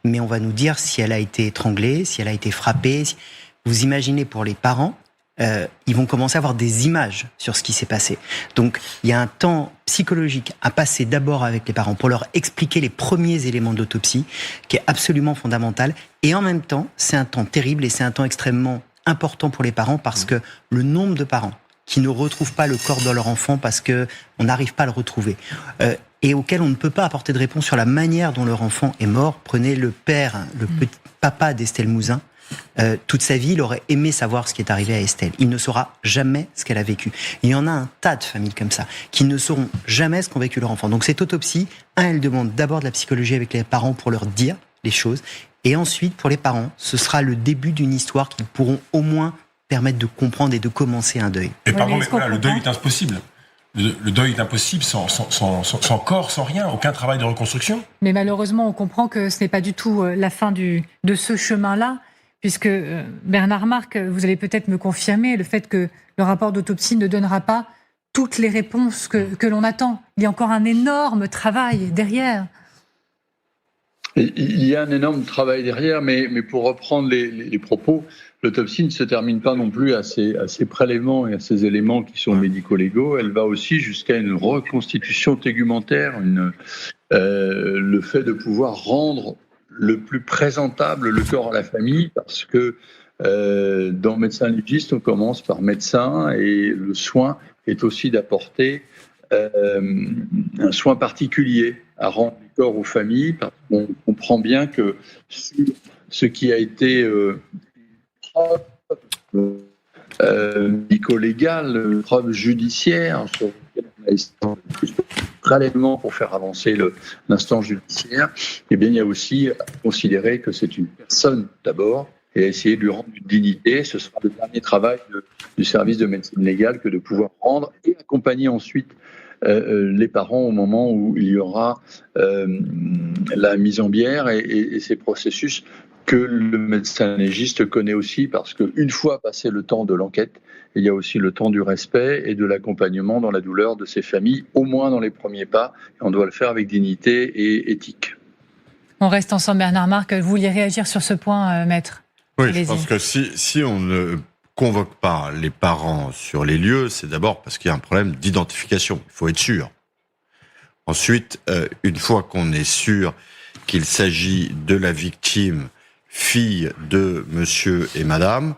mais on va nous dire si elle a été étranglée, si elle a été frappée. Vous imaginez, pour les parents, ils vont commencer à avoir des images sur ce qui s'est passé. Donc, il y a un temps psychologique à passer d'abord avec les parents pour leur expliquer les premiers éléments de l'autopsie, qui est absolument fondamental. Et en même temps, c'est un temps terrible et c'est un temps extrêmement important pour les parents, parce que le nombre de parents qui ne retrouvent pas le corps de leur enfant parce que on n'arrive pas à le retrouver, et auquel on ne peut pas apporter de réponse sur la manière dont leur enfant est mort. Prenez le père, le petit papa d'Estelle Mouzin. Toute sa vie, il aurait aimé savoir ce qui est arrivé à Estelle. Il ne saura jamais ce qu'elle a vécu. Il y en a un tas de familles comme ça qui ne sauront jamais ce qu'ont vécu leur enfant. Donc cette autopsie, elle demande d'abord de la psychologie avec les parents pour leur dire les choses. Et ensuite, pour les parents, ce sera le début d'une histoire qu'ils pourront au moins permettre de comprendre et de commencer un deuil. Mais pardon, mais voilà, le deuil est impossible. Le deuil est impossible sans corps, sans rien, aucun travail de reconstruction. Mais malheureusement, on comprend que ce n'est pas du tout la fin de ce chemin-là, puisque Bernard Marc, vous allez peut-être me confirmer le fait que le rapport d'autopsie ne donnera pas toutes les réponses que l'on attend. Il y a encore un énorme travail derrière. Il y a un énorme travail derrière, mais pour reprendre les propos, l'autopsie ne se termine pas non plus à ces prélèvements et à ces éléments qui sont médico-légaux. Elle va aussi jusqu'à une reconstitution tégumentaire, le fait de pouvoir rendre le plus présentable le corps à la famille, parce que dans médecin légiste, on commence par médecin, et le soin est aussi d'apporter un soin particulier à rendre le corps aux familles, parce qu'on comprend bien que ce qui a été médico-légal, preuve judiciaire, sur lequel on a prélèvement pour faire avancer l'instance judiciaire, eh bien, il y a aussi à considérer que c'est une personne d'abord, et essayer de lui rendre une dignité. Ce sera le dernier travail du service de médecine légale que de pouvoir rendre et accompagner ensuite les parents au moment où il y aura la mise en bière et ces processus que le médecin légiste connaît aussi, parce qu'une fois passé le temps de l'enquête, il y a aussi le temps du respect et de l'accompagnement dans la douleur de ces familles, au moins dans les premiers pas, et on doit le faire avec dignité et éthique. On reste ensemble, Bernard Marc. Vous vouliez réagir sur ce point, maître ? Oui, Allez-y. je pense que si on ne convoque pas les parents sur les lieux, c'est d'abord parce qu'il y a un problème d'identification. Il faut être sûr. Ensuite, une fois qu'on est sûr qu'il s'agit de la victime, fille de monsieur et madame,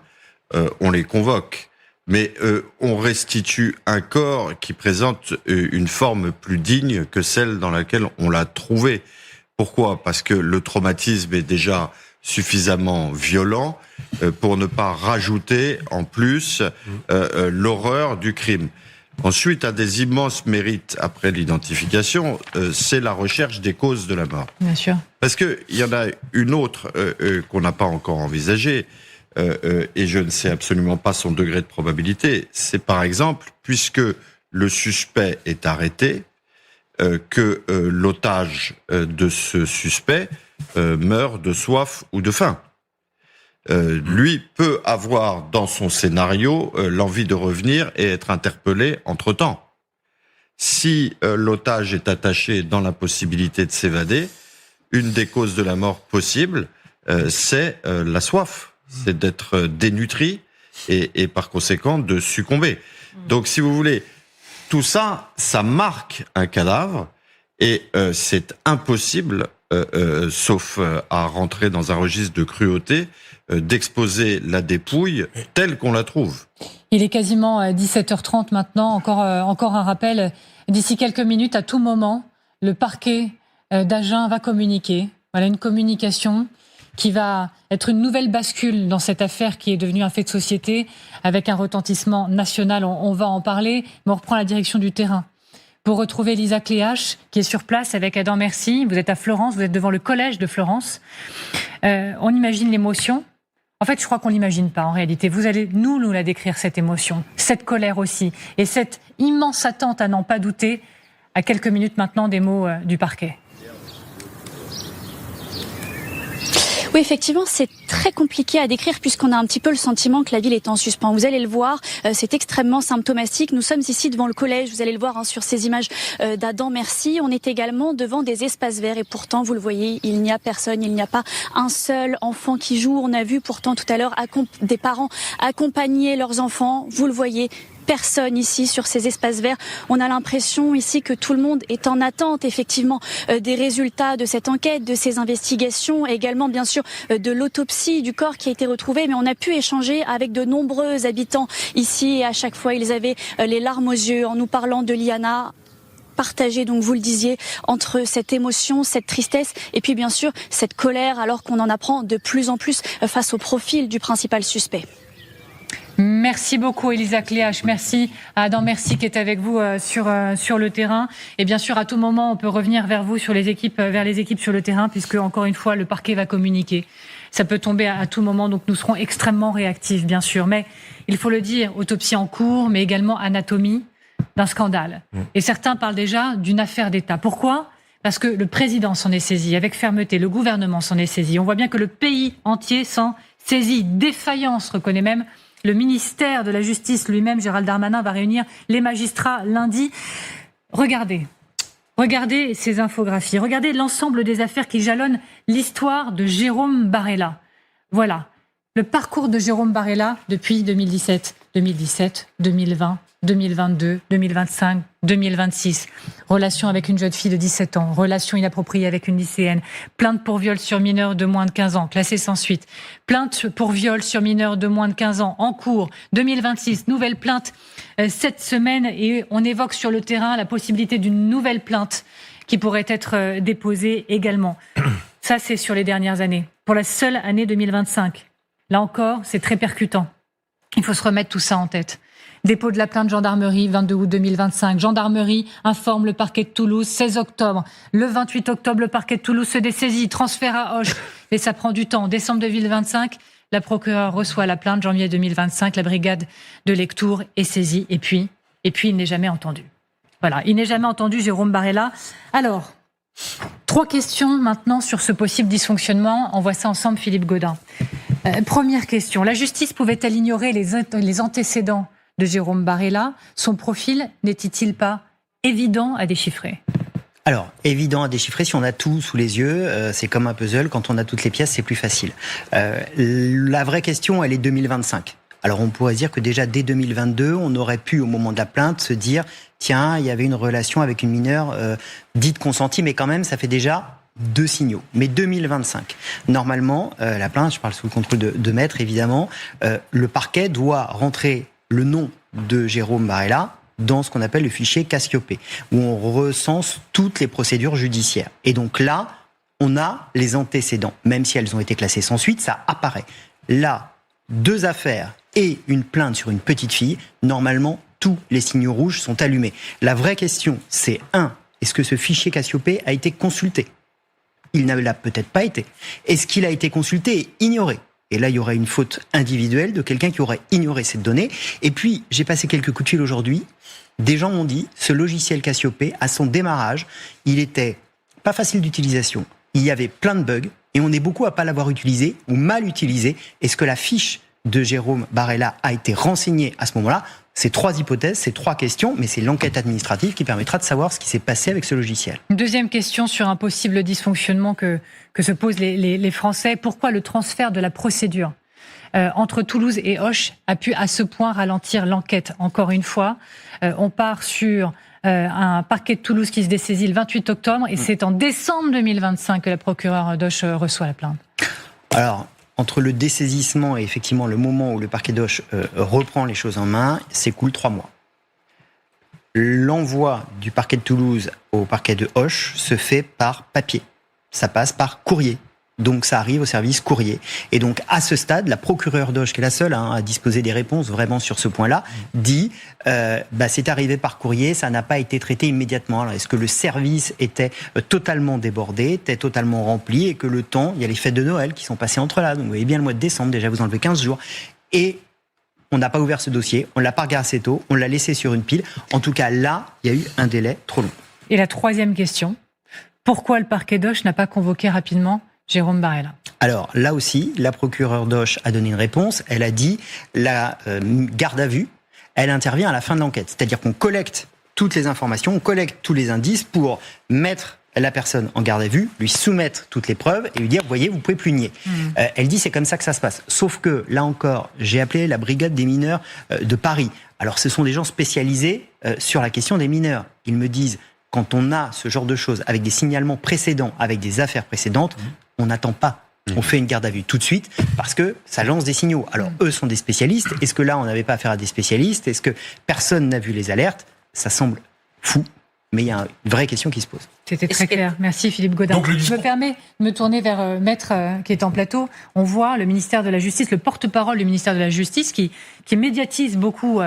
on les convoque. Mais on restitue un corps qui présente une forme plus digne que celle dans laquelle on l'a trouvé. Pourquoi ? Parce que le traumatisme est déjà suffisamment violent pour ne pas rajouter en plus l'horreur du crime. Ensuite, un des immenses mérites après l'identification, c'est la recherche des causes de la mort. Bien sûr. Parce qu'il y en a une autre qu'on n'a pas encore envisagée, et je ne sais absolument pas son degré de probabilité. C'est par exemple, puisque le suspect est arrêté, que l'otage de ce suspect meurt de soif ou de faim. Lui peut avoir dans son scénario l'envie de revenir et être interpellé entre-temps. Si l'otage est attaché dans l'impossibilité de s'évader, une des causes de la mort possible, c'est la soif, c'est d'être dénutri et par conséquent de succomber. Donc si vous voulez, tout ça, ça marque un cadavre et c'est impossible, sauf à rentrer dans un registre de cruauté, d'exposer la dépouille telle qu'on la trouve. Il est quasiment 17h30 maintenant, encore un rappel. D'ici quelques minutes, à tout moment, le parquet d'Agen va communiquer. Voilà une communication qui va être une nouvelle bascule dans cette affaire qui est devenue un fait de société avec un retentissement national. On va en parler, mais on reprend la direction du terrain pour retrouver Lisa Cléache qui est sur place avec Adam Mercy. Vous êtes à Florence, vous êtes devant le collège de Florence. On imagine l'émotion. En fait, je crois qu'on l'imagine pas en réalité. Vous allez nous la décrire, cette émotion, cette colère aussi, et cette immense attente à n'en pas douter, à quelques minutes maintenant des mots du parquet. Oui, effectivement, c'est très compliqué à décrire puisqu'on a un petit peu le sentiment que la ville est en suspens. Vous allez le voir, c'est extrêmement symptomatique. Nous sommes ici devant le collège, vous allez le voir sur ces images d'Adam Mercy. On est également devant des espaces verts et pourtant, vous le voyez, il n'y a personne, il n'y a pas un seul enfant qui joue. On a vu pourtant tout à l'heure des parents accompagner leurs enfants, vous le voyez. Personne ici sur ces espaces verts. On a l'impression ici que tout le monde est en attente effectivement des résultats de cette enquête, de ces investigations, et également bien sûr de l'autopsie du corps qui a été retrouvé. Mais on a pu échanger avec de nombreux habitants ici et à chaque fois ils avaient les larmes aux yeux en nous parlant de Liana. Partagé, donc vous le disiez, entre cette émotion, cette tristesse et puis bien sûr cette colère alors qu'on en apprend de plus en plus face au profil du principal suspect. Merci beaucoup Elisa Cléache, merci à Adam Mercy qui est avec vous sur le terrain. Et bien sûr, à tout moment, on peut revenir vers vous vers les équipes sur le terrain, puisque encore une fois, le parquet va communiquer. Ça peut tomber à tout moment, donc nous serons extrêmement réactifs, bien sûr. Mais il faut le dire, autopsie en cours, mais également anatomie d'un scandale. Et certains parlent déjà d'une affaire d'État. Pourquoi ? Parce que le président s'en est saisi avec fermeté, le gouvernement s'en est saisi. On voit bien que le pays entier s'en saisit. Défaillance, reconnaît même le ministère de la Justice lui-même. Gérald Darmanin va réunir les magistrats lundi. Regardez ces infographies. Regardez l'ensemble des affaires qui jalonnent l'histoire de Jérôme Barella. Voilà, le parcours de Jérôme Barella depuis 2017, 2020, 2022, 2025, 2026. Relation avec une jeune fille de 17 ans, relation inappropriée avec une lycéenne, plainte pour viol sur mineur de moins de 15 ans, classée sans suite, plainte pour viol sur mineur de moins de 15 ans, en cours, 2026, nouvelle plainte cette semaine, et on évoque sur le terrain la possibilité d'une nouvelle plainte qui pourrait être déposée également. Ça, c'est sur les dernières années. Pour la seule année 2025, là encore, c'est très percutant. Il faut se remettre tout ça en tête. Dépôt de la plainte gendarmerie, 22 août 2025. Gendarmerie informe le parquet de Toulouse, 16 octobre. Le 28 octobre, le parquet de Toulouse se dessaisit. Transfert à Auch. Mais ça prend du temps. Décembre 2025, la procureure reçoit la plainte. Janvier 2025, la brigade de Lectoure est saisie. Et puis, il n'est jamais entendu. Voilà, il n'est jamais entendu, Jérôme Barella. Alors, 3 questions maintenant sur ce possible dysfonctionnement. On voit ça ensemble, Philippe Gaudin. Première question. La justice pouvait-elle ignorer les antécédents de Jérôme Barella? Son profil n'était-il pas évident à déchiffrer? Alors, évident à déchiffrer, si on a tout sous les yeux, c'est comme un puzzle, quand on a toutes les pièces, c'est plus facile. La vraie question, elle est 2025. Alors, on pourrait dire que déjà dès 2022, on aurait pu, au moment de la plainte, se dire « Tiens, il y avait une relation avec une mineure dite consentie, mais quand même, ça fait déjà 2 signaux. » Mais 2025, normalement, la plainte, je parle sous le contrôle de maître, évidemment, le parquet doit rentrer le nom de Jérôme Barella dans ce qu'on appelle le fichier Cassiopée, où on recense toutes les procédures judiciaires. Et donc là, on a les antécédents. Même si elles ont été classées sans suite, ça apparaît. Là, 2 affaires et une plainte sur une petite fille, normalement, tous les signaux rouges sont allumés. La vraie question, c'est 1, est-ce que ce fichier Cassiopée a été consulté ? Il ne l'a peut-être pas été. Est-ce qu'il a été consulté et ignoré ? Et là, il y aurait une faute individuelle de quelqu'un qui aurait ignoré cette donnée. Et puis, j'ai passé quelques coups de fil aujourd'hui. Des gens m'ont dit, ce logiciel Cassiopée, à son démarrage, il était pas facile d'utilisation. Il y avait plein de bugs et on est beaucoup à pas l'avoir utilisé ou mal utilisé. Est-ce que la fiche de Jérôme Barella a été renseignée à ce moment-là? C'est 3 hypothèses, c'est 3 questions, mais c'est l'enquête administrative qui permettra de savoir ce qui s'est passé avec ce logiciel. Une deuxième question sur un possible dysfonctionnement que se posent les Français. Pourquoi le transfert de la procédure entre Toulouse et Auch a pu à ce point ralentir l'enquête? Encore une fois, on part sur un parquet de Toulouse qui se dessaisit le 28 octobre et c'est en décembre 2025 que la procureure d'Auch reçoit la plainte. Alors, entre le dessaisissement et effectivement le moment où le parquet d'Auch reprend les choses en main, s'écoule 3 mois. L'envoi du parquet de Toulouse au parquet de Auch se fait par papier. Ça passe par courrier. Donc ça arrive au service courrier. Et donc à ce stade, la procureure d'Auch, qui est la seule à disposer des réponses vraiment sur ce point-là, dit c'est arrivé par courrier, ça n'a pas été traité immédiatement. Alors est-ce que le service était totalement débordé, était totalement rempli, et que le temps, il y a les fêtes de Noël qui sont passées entre là, donc vous voyez bien le mois de décembre, déjà vous enlevez 15 jours, et on n'a pas ouvert ce dossier, on l'a pas regardé assez tôt, on l'a laissé sur une pile. En tout cas là, il y a eu un délai trop long. Et la troisième question, pourquoi le parquet d'Auch n'a pas convoqué rapidement Jérôme Barella? Alors là aussi, la procureure d'Auch a donné une réponse. Elle a dit la garde à vue, elle intervient à la fin de l'enquête. C'est-à-dire qu'on collecte toutes les informations, on collecte tous les indices pour mettre la personne en garde à vue, lui soumettre toutes les preuves et lui dire, voyez, vous pouvez plus nier. Elle dit, c'est comme ça que ça se passe. Sauf que, là encore, j'ai appelé la brigade des mineurs de Paris. Alors ce sont des gens spécialisés sur la question des mineurs. Ils me disent, quand on a ce genre de choses, avec des signalements précédents, avec des affaires précédentes, on n'attend pas. On fait une garde à vue tout de suite parce que ça lance des signaux. Alors eux sont des spécialistes. Est-ce que là on n'avait pas affaire à des spécialistes? Est-ce que personne n'a vu les alertes? Ça semble fou, mais il y a une vraie question qui se pose. C'était très clair. Merci Philippe Gaudin. Je me permets de me tourner vers Maître qui est en plateau. On voit le ministère de la Justice, le porte-parole du ministère de la Justice qui médiatise beaucoup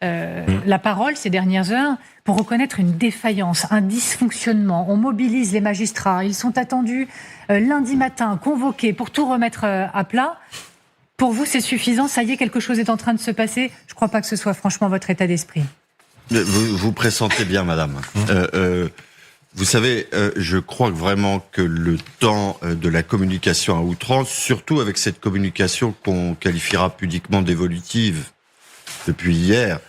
la parole ces dernières heures pour reconnaître une défaillance, un dysfonctionnement. On mobilise les magistrats. Ils sont attendus lundi matin, convoqués pour tout remettre à plat. Pour vous, c'est suffisant? Ça y est, quelque chose est en train de se passer? Je ne crois pas que ce soit franchement votre état d'esprit. Vous pressentez bien, madame. Vous savez, je crois vraiment que le temps de la communication à outrance, surtout avec cette communication qu'on qualifiera pudiquement d'évolutive depuis hier,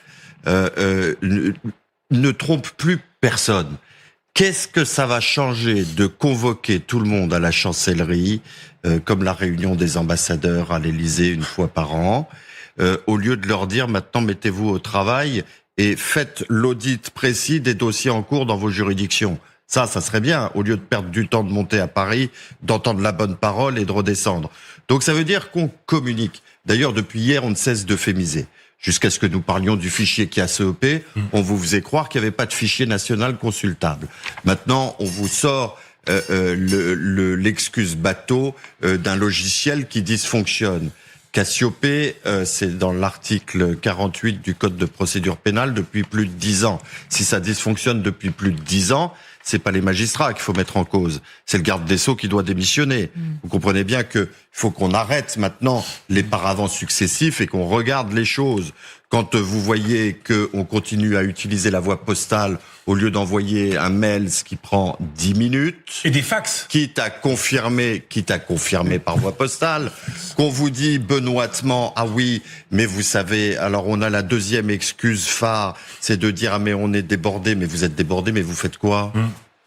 ne trompe plus personne. Qu'est-ce que ça va changer de convoquer tout le monde à la chancellerie, comme la réunion des ambassadeurs à l'Élysée une fois par an, au lieu de leur dire maintenant mettez-vous au travail et faites l'audit précis des dossiers en cours dans vos juridictions. Ça serait bien, au lieu de perdre du temps de monter à Paris, d'entendre la bonne parole et de redescendre. Donc ça veut dire qu'on communique. D'ailleurs, depuis hier, on ne cesse d'euphémiser. Jusqu'à ce que nous parlions du fichier KCOP, on vous faisait croire qu'il n'y avait pas de fichier national consultable. Maintenant, on vous sort l'excuse bateau d'un logiciel qui dysfonctionne. Cassiopée, c'est dans l'article 48 du Code de procédure pénale depuis plus de 10 ans. Si ça dysfonctionne depuis plus de 10 ans, c'est pas les magistrats qu'il faut mettre en cause. C'est le garde des Sceaux qui doit démissionner. Vous comprenez bien qu'il faut qu'on arrête maintenant les paravents successifs et qu'on regarde les choses. Quand vous voyez qu'on continue à utiliser la voie postale au lieu d'envoyer un mail, ce qui prend 10 minutes. Et des fax. Quitte à confirmer par voie postale, qu'on vous dit benoîtement, ah oui, mais vous savez, alors on a la deuxième excuse phare, c'est de dire, ah mais on est débordé, mais vous êtes débordé, mais vous faites quoi?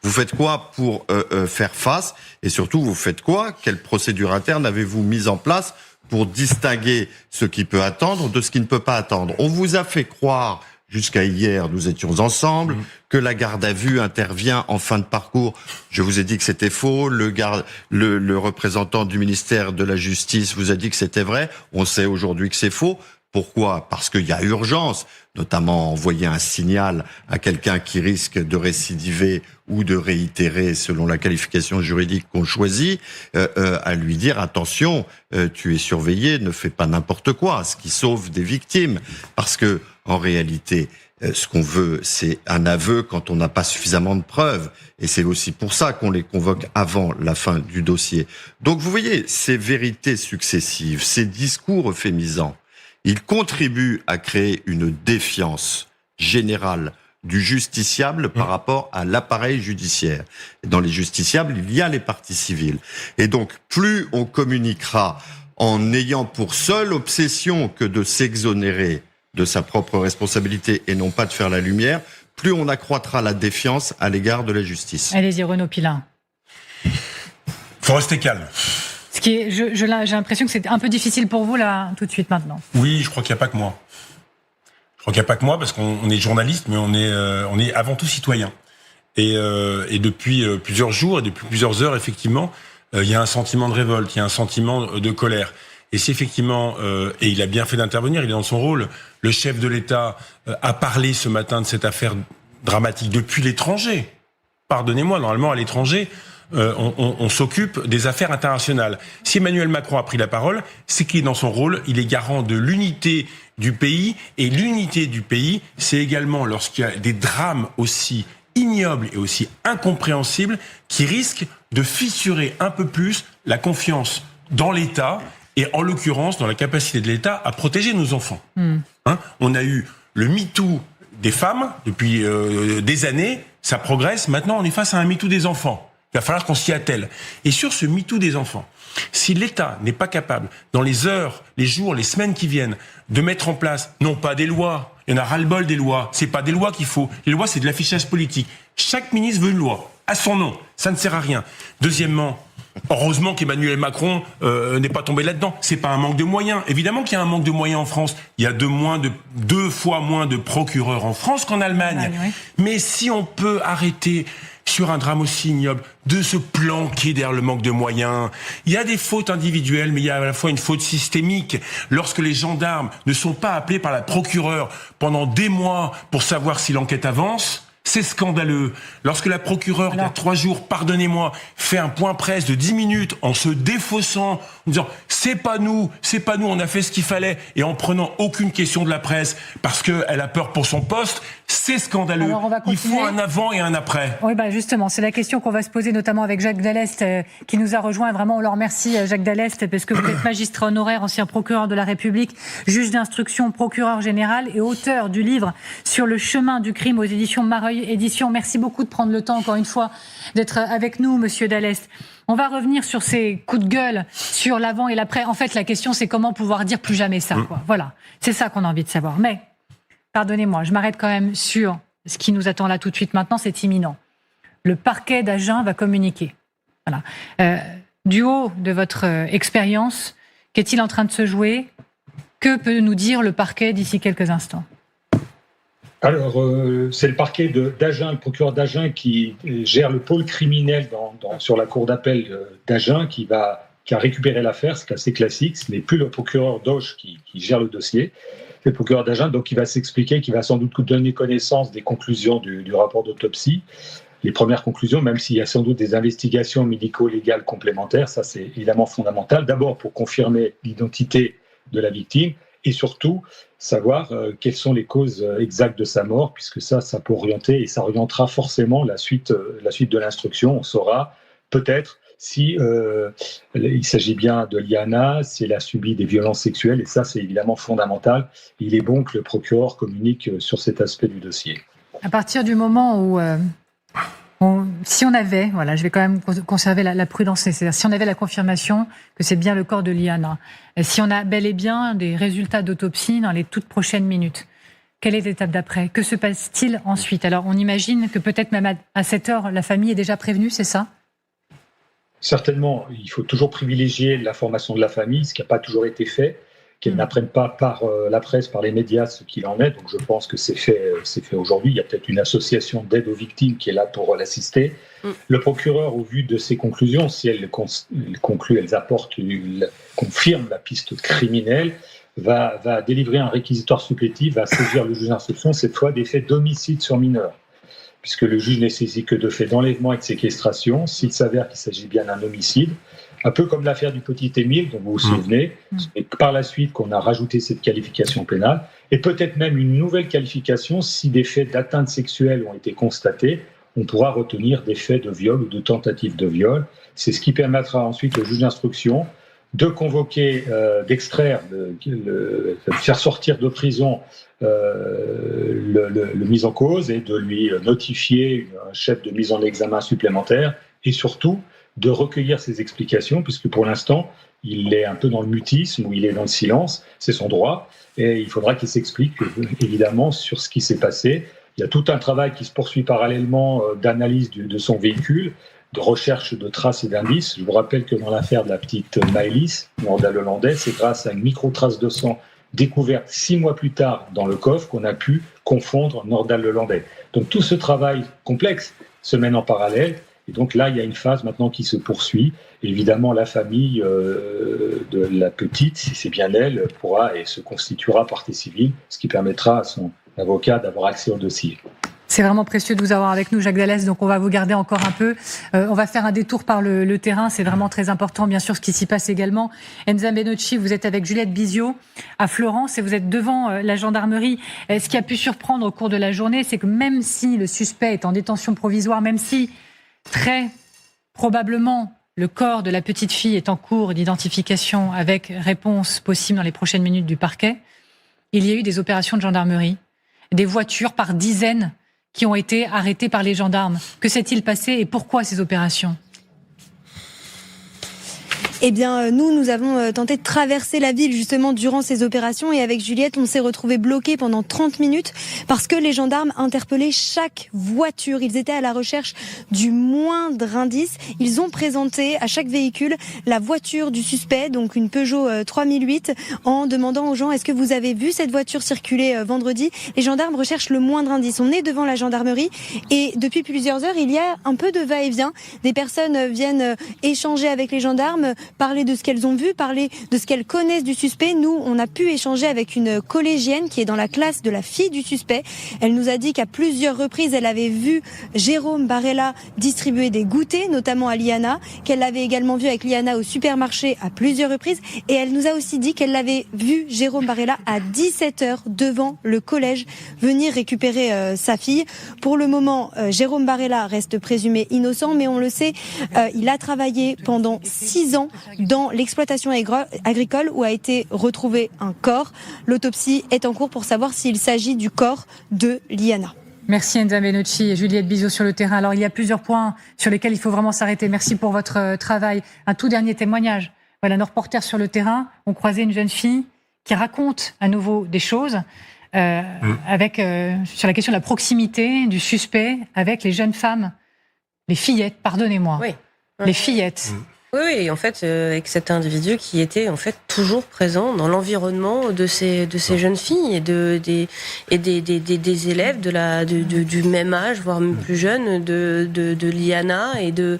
Vous faites quoi pour faire face? Et surtout, vous faites quoi? Quelle procédure interne avez-vous mise en place pour distinguer ce qui peut attendre de ce qui ne peut pas attendre? On vous a fait croire, jusqu'à hier, nous étions ensemble, que la garde à vue intervient en fin de parcours. Je vous ai dit que c'était faux. Le représentant du ministère de la Justice vous a dit que c'était vrai. On sait aujourd'hui que c'est faux. Pourquoi? Parce qu'il y a urgence, notamment envoyer un signal à quelqu'un qui risque de récidiver ou de réitérer selon la qualification juridique qu'on choisit, à lui dire attention, tu es surveillé, ne fais pas n'importe quoi, ce qui sauve des victimes. Parce que en réalité, ce qu'on veut, c'est un aveu quand on n'a pas suffisamment de preuves. Et c'est aussi pour ça qu'on les convoque avant la fin du dossier. Donc vous voyez, ces vérités successives, ces discours euphémisants, ils contribuent à créer une défiance général du justiciable par rapport à l'appareil judiciaire. Et dans les justiciables, il y a les parties civiles. Et donc, plus on communiquera en ayant pour seule obsession que de s'exonérer de sa propre responsabilité et non pas de faire la lumière, plus on accroîtra la défiance à l'égard de la justice. Allez-y, Renaud Pilin. Faut rester calme. Ce qui est, j'ai l'impression que c'est un peu difficile pour vous, là, tout de suite, maintenant. Oui, je crois qu'il n'y a pas que moi. Je crois qu'il n'y a pas que moi, parce qu'on est journaliste, mais on est avant tout citoyen. Et depuis plusieurs jours et depuis plusieurs heures, effectivement, il y a un sentiment de révolte, il y a un sentiment de colère. Et si effectivement, et il a bien fait d'intervenir, il est dans son rôle, le chef de l'État a parlé ce matin de cette affaire dramatique depuis l'étranger. Pardonnez-moi, normalement à l'étranger, on s'occupe des affaires internationales. Si Emmanuel Macron a pris la parole, c'est qu'il est dans son rôle, il est garant de l'unité du pays, et l'unité du pays, c'est également lorsqu'il y a des drames aussi ignobles et aussi incompréhensibles qui risquent de fissurer un peu plus la confiance dans l'État et en l'occurrence dans la capacité de l'État à protéger nos enfants. On a eu le MeToo des femmes depuis des années, ça progresse, maintenant on est face à un MeToo des enfants. Il va falloir qu'on s'y attelle. Et sur ce MeToo des enfants, si l'État n'est pas capable, dans les heures, les jours, les semaines qui viennent, de mettre en place, non pas des lois, il y en a ras-le-bol des lois, c'est pas des lois qu'il faut, les lois c'est de l'affichage politique. Chaque ministre veut une loi, à son nom, ça ne sert à rien. Deuxièmement, heureusement qu'Emmanuel Macron n'est pas tombé là-dedans. C'est pas un manque de moyens. Évidemment qu'il y a un manque de moyens en France. Il y a deux fois moins de procureurs en France qu'en Allemagne. Oui. Mais si on peut arrêter sur un drame aussi ignoble de se planquer derrière le manque de moyens. Il y a des fautes individuelles, mais il y a à la fois une faute systémique. Lorsque les gendarmes ne sont pas appelés par la procureure pendant des mois pour savoir si l'enquête avance, c'est scandaleux. Lorsque la procureure, il y a 3 jours, pardonnez-moi, fait un point presse de 10 minutes en se défaussant, en disant c'est pas nous, on a fait ce qu'il fallait, et en prenant aucune question de la presse parce qu'elle a peur pour son poste, c'est scandaleux. Alors, il faut un avant et un après. Oui, justement, c'est la question qu'on va se poser notamment avec Jacques Dallest qui nous a rejoint. Vraiment, on le remercie, Jacques Dallest, parce que vous êtes magistrat honoraire, ancien procureur de la République, juge d'instruction, procureur général et auteur du livre Sur le chemin du crime aux éditions Mareuil Éditions. Merci beaucoup de prendre le temps, encore une fois, d'être avec nous, monsieur Dallest. On va revenir sur ces coups de gueule, sur l'avant et l'après. En fait, la question, c'est comment pouvoir dire plus jamais ça, quoi. Voilà, c'est ça qu'on a envie de savoir. Mais, pardonnez-moi, je m'arrête quand même sur ce qui nous attend là tout de suite. Maintenant, c'est imminent. Le parquet d'Agen va communiquer. Voilà. Du haut de votre expérience, qu'est-il en train de se jouer ? Que peut nous dire le parquet d'ici quelques instants ? Alors, c'est le parquet d'Agen, le procureur d'Agen qui gère le pôle criminel sur la cour d'appel d'Agen qui a récupéré l'affaire, c'est assez classique. Ce n'est plus le procureur d'Auch qui gère le dossier, c'est le procureur d'Agen, donc qui va s'expliquer, qui va sans doute donner connaissance des conclusions du rapport d'autopsie. Les premières conclusions, même s'il y a sans doute des investigations médico-légales complémentaires, ça c'est évidemment fondamental. D'abord pour confirmer l'identité de la victime et surtout savoir quelles sont les causes exactes de sa mort, puisque ça peut orienter et ça orientera forcément la suite de l'instruction. On saura peut-être si il s'agit bien de Liana, si elle a subi des violences sexuelles, et ça c'est évidemment fondamental. Il est bon que le procureur communique sur cet aspect du dossier. À partir du moment où si on avait, voilà, je vais quand même conserver la prudence nécessaire, si on avait la confirmation que c'est bien le corps de Liana, si on a bel et bien des résultats d'autopsie dans les toutes prochaines minutes, quelle est l'étape d'après ? Que se passe-t-il ensuite ? Alors on imagine que peut-être même à cette heure, la famille est déjà prévenue, c'est ça ? Certainement, il faut toujours privilégier l'information de la famille, ce qui n'a pas toujours été fait, qu'elle n'apprenne pas par la presse, par les médias ce qu'il en est. Donc je pense que c'est fait aujourd'hui. Il y a peut-être une association d'aide aux victimes qui est là pour l'assister. Le procureur, au vu de ses conclusions, si elles concluent, elles confirment la piste criminelle, va délivrer un réquisitoire supplétif, va saisir le juge d'instruction, cette fois des faits d'homicide sur mineur, puisque le juge ne saisit que de faits d'enlèvement et de séquestration. S'il s'avère qu'il s'agit bien d'un homicide, un peu comme l'affaire du petit Émile, dont vous vous souvenez, et par la suite qu'on a rajouté cette qualification pénale, et peut-être même une nouvelle qualification, si des faits d'atteinte sexuelle ont été constatés, on pourra retenir des faits de viol ou de tentative de viol. C'est ce qui permettra ensuite au juge d'instruction de convoquer, d'extraire, de faire sortir de prison le mis en cause et de lui notifier un chef de mise en examen supplémentaire, et surtout de recueillir ses explications, puisque pour l'instant, il est un peu dans le mutisme ou il est dans le silence, c'est son droit, et il faudra qu'il s'explique évidemment sur ce qui s'est passé. Il y a tout un travail qui se poursuit parallèlement d'analyse de son véhicule, de recherche de traces et d'indices. Je vous rappelle que dans l'affaire de la petite Maëlys, Nordal-Lelandais, c'est grâce à une micro-trace de sang découverte 6 mois plus tard dans le coffre qu'on a pu confondre Nordal-Lelandais. Donc tout ce travail complexe se mène en parallèle. Et donc là, il y a une phase maintenant qui se poursuit. Évidemment, la famille de la petite, si c'est bien elle, pourra et se constituera partie civile, ce qui permettra à son avocat d'avoir accès au dossier. C'est vraiment précieux de vous avoir avec nous, Jacques Dallès, donc on va vous garder encore un peu. On va faire un détour par le terrain, c'est vraiment très important, bien sûr, ce qui s'y passe également. Enza Benocchi, vous êtes avec Juliette Bizio à Florence et vous êtes devant la gendarmerie. Ce qui a pu surprendre au cours de la journée, c'est que même si le suspect est en détention provisoire, même si très probablement le corps de la petite fille est en cours d'identification avec réponse possible dans les prochaines minutes du parquet, il y a eu des opérations de gendarmerie, des voitures par dizaines qui ont été arrêtés par les gendarmes. Que s'est-il passé et pourquoi ces opérations ? Eh bien, nous avons tenté de traverser la ville justement durant ces opérations et avec Juliette, on s'est retrouvés bloqués pendant 30 minutes parce que les gendarmes interpellaient chaque voiture. Ils étaient à la recherche du moindre indice. Ils ont présenté à chaque véhicule la voiture du suspect, donc une Peugeot 3008, en demandant aux gens « Est-ce que vous avez vu cette voiture circuler vendredi ?» Les gendarmes recherchent le moindre indice. On est devant la gendarmerie et depuis plusieurs heures, il y a un peu de va-et-vient. Des personnes viennent échanger avec les gendarmes, parler de ce qu'elles ont vu, parler de ce qu'elles connaissent du suspect. Nous, on a pu échanger avec une collégienne qui est dans la classe de la fille du suspect. Elle nous a dit qu'à plusieurs reprises, elle avait vu Jérôme Barella distribuer des goûters, notamment à Liana, qu'elle l'avait également vu avec Liana au supermarché à plusieurs reprises. Et elle nous a aussi dit qu'elle l'avait vu, Jérôme Barella, à 17h devant le collège, venir récupérer sa fille. Pour le moment, Jérôme Barella reste présumé innocent, mais on le sait, il a travaillé pendant 6 ans dans l'exploitation agricole où a été retrouvé un corps. L'autopsie est en cours pour savoir s'il s'agit du corps de Liana. Merci Enza Benocchi et Juliette Bizot sur le terrain. Alors il y a plusieurs points sur lesquels il faut vraiment s'arrêter. Merci pour votre travail. Un tout dernier témoignage. Voilà, nos reporters sur le terrain ont croisé une jeune fille qui raconte à nouveau des choses sur la question de la proximité du suspect avec les jeunes femmes, les fillettes, pardonnez-moi, oui. Les fillettes. Oui, en fait, avec cet individu qui était en fait toujours présent dans l'environnement de ces jeunes filles et des élèves du même âge, voire même plus jeunes, de Liana et de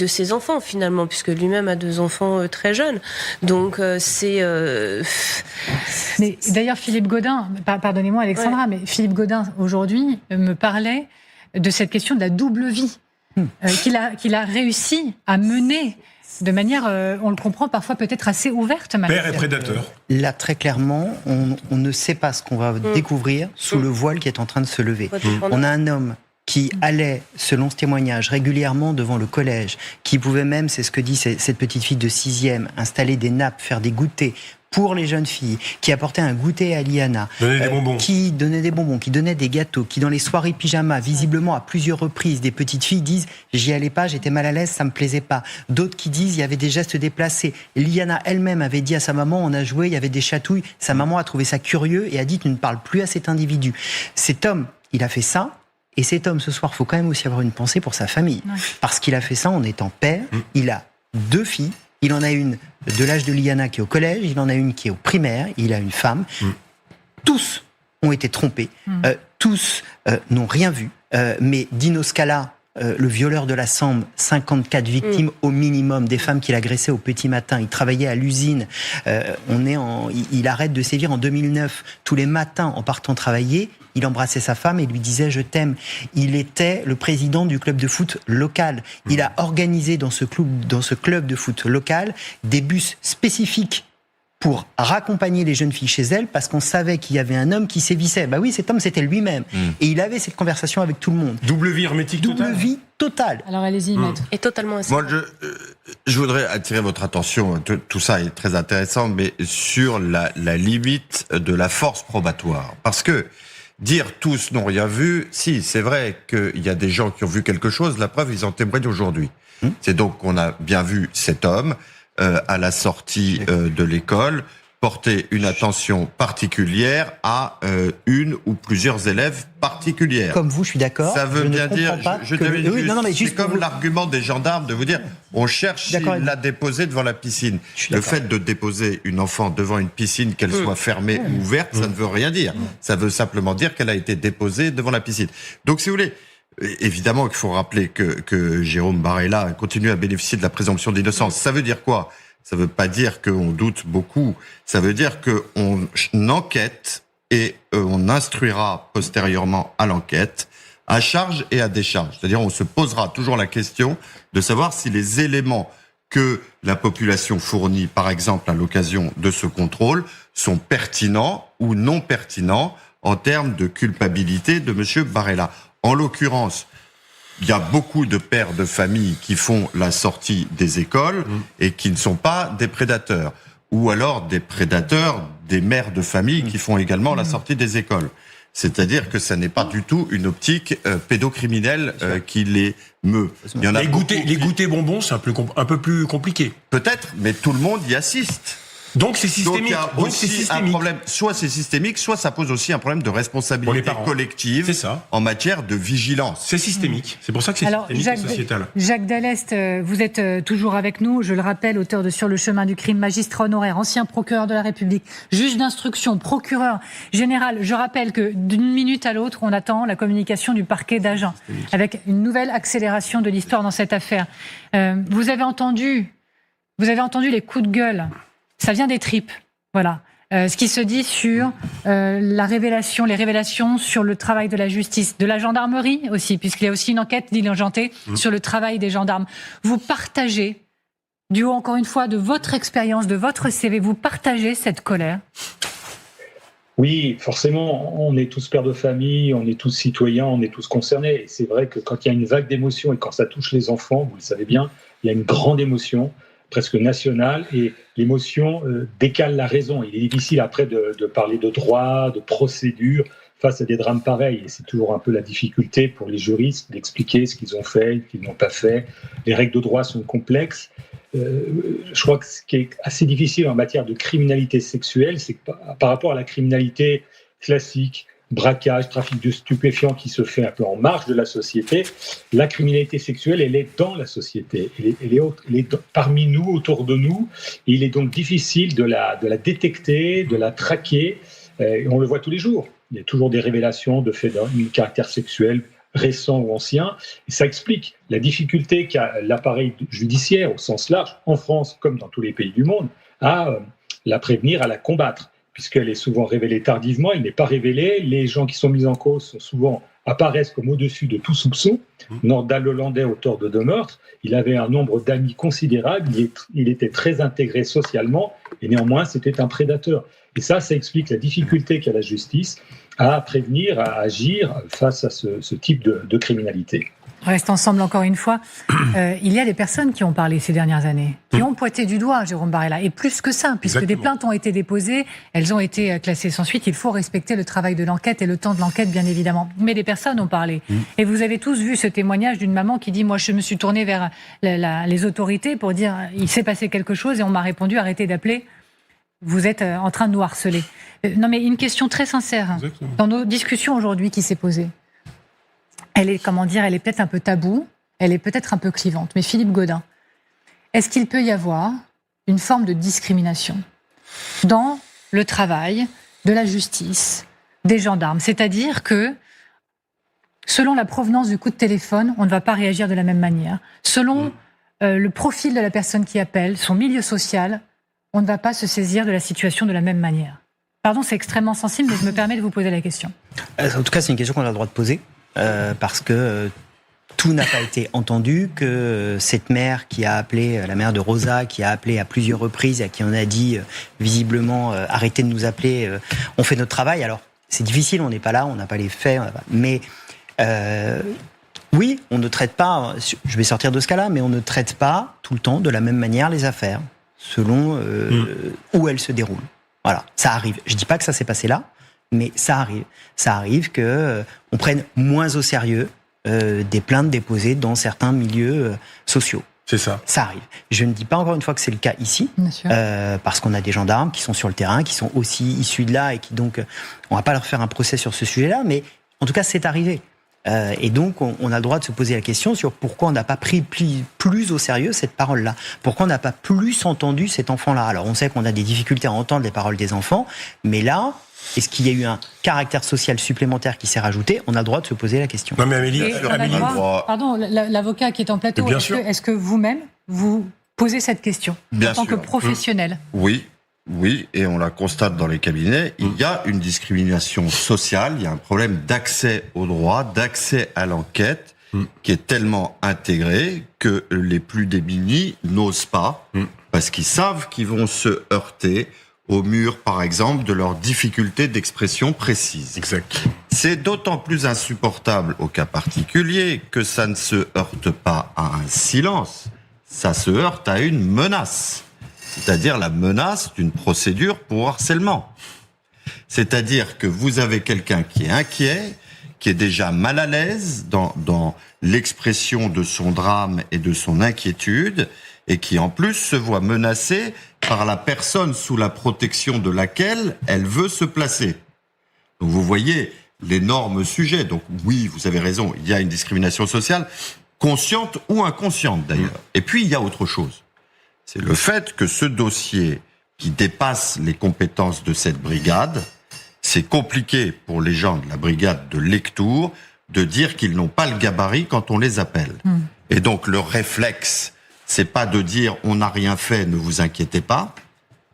ses enfants finalement, puisque lui-même a 2 enfants très jeunes. Donc Mais d'ailleurs, Philippe Gaudin, pardonnez-moi Alexandra, mais Philippe Gaudin aujourd'hui me parlait de cette question de la double vie qu'il a réussi à mener. De manière, on le comprend, parfois peut-être assez ouverte. Père et prédateur. Là, très clairement, on ne sait pas ce qu'on va découvrir sous le voile qui est en train de se lever. On a un homme qui allait, selon ce témoignage, régulièrement devant le collège, qui pouvait même, c'est ce que dit cette petite fille de 6e, installer des nappes, faire des goûters pour les jeunes filles, qui apportait un goûter à Liana, qui donnait des bonbons, qui donnait des gâteaux, qui dans les soirées pyjama, visiblement à plusieurs reprises, des petites filles disent « j'y allais pas, j'étais mal à l'aise, ça me plaisait pas ». D'autres qui disent « il y avait des gestes déplacés ». Liana elle-même avait dit à sa maman « on a joué, il y avait des chatouilles ». Sa maman a trouvé ça curieux et a dit « tu ne parles plus à cet individu ». Cet homme, il a fait ça. Et cet homme, ce soir, il faut quand même aussi avoir une pensée pour sa famille. Ouais. Parce qu'il a fait ça en étant père. Il a 2 filles. Il en a une de l'âge de Liana qui est au collège. Il en a une qui est au primaire. Il a une femme. Tous ont été trompés. Tous n'ont rien vu. Mais Dino Scala, le violeur de la Sambre, 54 victimes au minimum, des femmes qu'il agressait au petit matin. Il travaillait à l'usine. Il arrête de sévir en 2009. Tous les matins, en partant travailler, il embrassait sa femme et lui disait « je t'aime ». Il était le président du club de foot local. Il a organisé dans ce club de foot local des bus spécifiques pour raccompagner les jeunes filles chez elles parce qu'on savait qu'il y avait un homme qui sévissait. Bah oui, cet homme, c'était lui-même. Et il avait cette conversation avec tout le monde. Double vie hermétique totale. Double vie totale. Alors allez-y, maître. Et totalement ainsi. Moi, je voudrais attirer votre attention, tout ça est très intéressant, mais sur la limite de la force probatoire. Parce que dire tous n'ont rien vu, si, c'est vrai qu'il y a des gens qui ont vu quelque chose, la preuve, ils en témoignent aujourd'hui. C'est donc qu'on a bien vu cet homme, à la sortie de l'école, porter une attention particulière à une ou plusieurs élèves particulières. Comme vous, je suis d'accord. Ça veut bien dire, c'est comme l'argument des gendarmes de vous dire, on cherche s'il l'a déposé devant la piscine. Le fait de déposer une enfant devant une piscine, qu'elle soit fermée ou ouverte, ça ne veut rien dire. Ça veut simplement dire qu'elle a été déposée devant la piscine. Donc, si vous voulez, évidemment qu'il faut rappeler que Jérôme Barella continue à bénéficier de la présomption d'innocence. Ça veut dire quoi ? Ça veut pas dire qu'on doute beaucoup. Ça veut dire qu'on enquête et on instruira postérieurement à l'enquête, à charge et à décharge. C'est-à-dire on se posera toujours la question de savoir si les éléments que la population fournit, par exemple à l'occasion de ce contrôle, sont pertinents ou non pertinents en termes de culpabilité de M. Barella. En l'occurrence, il y a beaucoup de pères de famille qui font la sortie des écoles et qui ne sont pas des prédateurs. Ou alors des prédateurs, des mères de famille qui font également la sortie des écoles. C'est-à-dire que ça n'est pas du tout une optique pédocriminelle qui les meut. Il y en a les goûters bonbons, c'est un peu plus compliqué. Peut-être, mais tout le monde y assiste. Donc c'est systémique. Donc il y a aussi un problème, soit c'est systémique, soit ça pose aussi un problème de responsabilité collective en matière de vigilance. C'est systémique. C'est pour ça que c'est systémique et sociétal. Jacques Dallest, vous êtes toujours avec nous. Je le rappelle, auteur de Sur le chemin du crime, magistrat honoraire, ancien procureur de la République, juge d'instruction, procureur général. Je rappelle que d'une minute à l'autre, on attend la communication du parquet d'Agen avec une nouvelle accélération de l'histoire dans cette affaire. Vous avez entendu les coups de gueule. Ça vient des tripes, voilà. Ce qui se dit sur les révélations sur le travail de la justice, de la gendarmerie aussi, puisqu'il y a aussi une enquête diligentée sur le travail des gendarmes. Vous partagez, du haut encore une fois de votre expérience, de votre CV, vous partagez cette colère? Oui, forcément, on est tous pères de famille, on est tous citoyens, on est tous concernés. Et c'est vrai que quand il y a une vague d'émotions et quand ça touche les enfants, vous le savez bien, il y a une grande émotion, presque nationale, et l'émotion décale la raison. Il est difficile après de parler de droit, de procédure face à des drames pareils. Et c'est toujours un peu la difficulté pour les juristes d'expliquer ce qu'ils ont fait, ce qu'ils n'ont pas fait. Les règles de droit sont complexes. Je crois que ce qui est assez difficile en matière de criminalité sexuelle, c'est que par rapport à la criminalité classique, braquage, trafic de stupéfiants qui se fait un peu en marge de la société, la criminalité sexuelle, elle est dans la société, elle est parmi nous, autour de nous, et il est donc difficile de la détecter, de la traquer, et on le voit tous les jours. Il y a toujours des révélations de faits de caractère sexuel récents ou anciens, et ça explique la difficulté qu'a l'appareil judiciaire au sens large, en France comme dans tous les pays du monde, à la prévenir, à la combattre, puisqu'elle est souvent révélée tardivement, elle n'est pas révélée. Les gens qui sont mis en cause apparaissent comme au-dessus de tout soupçon. Nordal Hollandais, auteur de 2 meurtres, il avait un nombre d'amis considérable, il était très intégré socialement, et néanmoins c'était un prédateur. Et ça explique la difficulté qu'a la justice à prévenir, à agir face à ce type de criminalité. On reste ensemble encore une fois. Il y a des personnes qui ont parlé ces dernières années, qui ont pointé du doigt Jérôme Barella, et plus que ça, puisque des plaintes ont été déposées, elles ont été classées sans suite. Il faut respecter le travail de l'enquête et le temps de l'enquête, bien évidemment. Mais des personnes ont parlé. Et vous avez tous vu ce témoignage d'une maman qui dit « Moi, je me suis tournée vers les autorités pour dire « Il s'est passé quelque chose » et on m'a répondu « Arrêtez d'appeler, vous êtes en train de nous harceler ». Non, mais une question très sincère, dans nos discussions aujourd'hui qui s'est posée. Elle est peut-être un peu taboue, elle est peut-être un peu clivante. Mais Philippe Gaudin, est-ce qu'il peut y avoir une forme de discrimination dans le travail de la justice, des gendarmes? C'est-à-dire que, selon la provenance du coup de téléphone, on ne va pas réagir de la même manière. Selon le profil de la personne qui appelle, son milieu social, on ne va pas se saisir de la situation de la même manière. Pardon, c'est extrêmement sensible, mais je me permets de vous poser la question. En tout cas, c'est une question qu'on a le droit de poser. Parce que tout n'a pas été entendu, que cette mère qui a appelé, la mère de Rosa, qui a appelé à plusieurs reprises, à qui on a dit visiblement arrêtez de nous appeler, on fait notre travail. Alors c'est difficile, on n'est pas là, on n'a pas les faits, mais oui, on ne traite pas, je vais sortir de ce cas-là, mais on ne traite pas tout le temps de la même manière les affaires, selon où elles se déroulent. Voilà, ça arrive. Je dis pas que ça s'est passé là, mais ça arrive. Ça arrive que on prenne moins au sérieux des plaintes déposées dans certains milieux sociaux. C'est ça. Ça arrive. Je ne dis pas encore une fois que c'est le cas ici, parce qu'on a des gendarmes qui sont sur le terrain, qui sont aussi issus de là et qui donc, on va pas leur faire un procès sur ce sujet-là, mais en tout cas c'est arrivé. Et donc, on a le droit de se poser la question sur pourquoi on n'a pas pris plus au sérieux cette parole-là. Pourquoi on n'a pas plus entendu cet enfant-là. Alors, on sait qu'on a des difficultés à entendre les paroles des enfants, mais là, est-ce qu'il y a eu un caractère social supplémentaire qui s'est rajouté ? On a le droit de se poser la question. Non, mais Amélie, pardon, l'avocat qui est en plateau, est-ce que vous-même, vous posez cette question en tant que professionnel ? Oui, et on la constate dans les cabinets, il y a une discrimination sociale, il y a un problème d'accès au droit, d'accès à l'enquête, qui est tellement intégré que les plus démunis n'osent pas, parce qu'ils savent qu'ils vont se heurter au mur, par exemple, de leurs difficultés d'expression précises. Exact. C'est d'autant plus insupportable au cas particulier que ça ne se heurte pas à un silence, ça se heurte à une menace. C'est-à-dire la menace d'une procédure pour harcèlement. C'est-à-dire que vous avez quelqu'un qui est inquiet, qui est déjà mal à l'aise dans l'expression de son drame et de son inquiétude, et qui en plus se voit menacé par la personne sous la protection de laquelle elle veut se placer. Donc vous voyez l'énorme sujet. Donc oui, vous avez raison, il y a une discrimination sociale, consciente ou inconsciente d'ailleurs. Et puis il y a autre chose. C'est le fait que ce dossier qui dépasse les compétences de cette brigade, c'est compliqué pour les gens de la brigade de Lectoure de dire qu'ils n'ont pas le gabarit quand on les appelle. Et donc le réflexe, c'est pas de dire on n'a rien fait, ne vous inquiétez pas,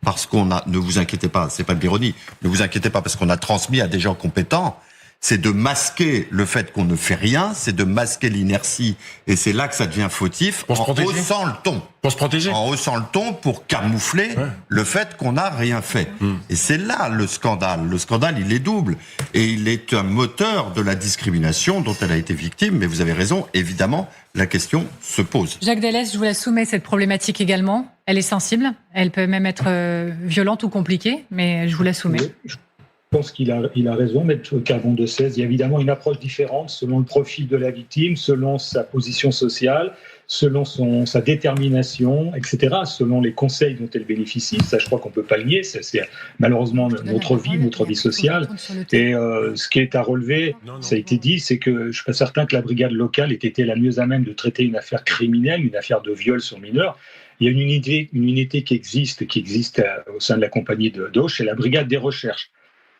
parce ne vous inquiétez pas, c'est pas de l'ironie, ne vous inquiétez pas parce qu'on a transmis à des gens compétents. C'est de masquer le fait qu'on ne fait rien, c'est de masquer l'inertie, et c'est là que ça devient fautif, en haussant le ton. Pour se protéger. En haussant le ton pour camoufler le fait qu'on n'a rien fait. Et c'est là le scandale. Le scandale, il est double. Et il est un moteur de la discrimination dont elle a été victime, mais vous avez raison, évidemment, la question se pose. Jacques Dellès, je vous la soumets, cette problématique également. Elle est sensible, elle peut même être violente ou compliquée, mais je vous la soumets. Je pense qu'il a raison, Maître Cavon de 16. Il y a évidemment une approche différente selon le profil de la victime, selon sa position sociale, selon sa détermination, etc., selon les conseils dont elle bénéficie. Ça, je crois qu'on ne peut pas le nier. C'est malheureusement notre vie sociale. Et ce qui est à relever, ça a été dit, c'est que je ne suis pas certain que la brigade locale ait été la mieux à même de traiter une affaire criminelle, une affaire de viol sur mineur. Il y a une unité qui existe au sein de la compagnie d'Auch, c'est la brigade des recherches.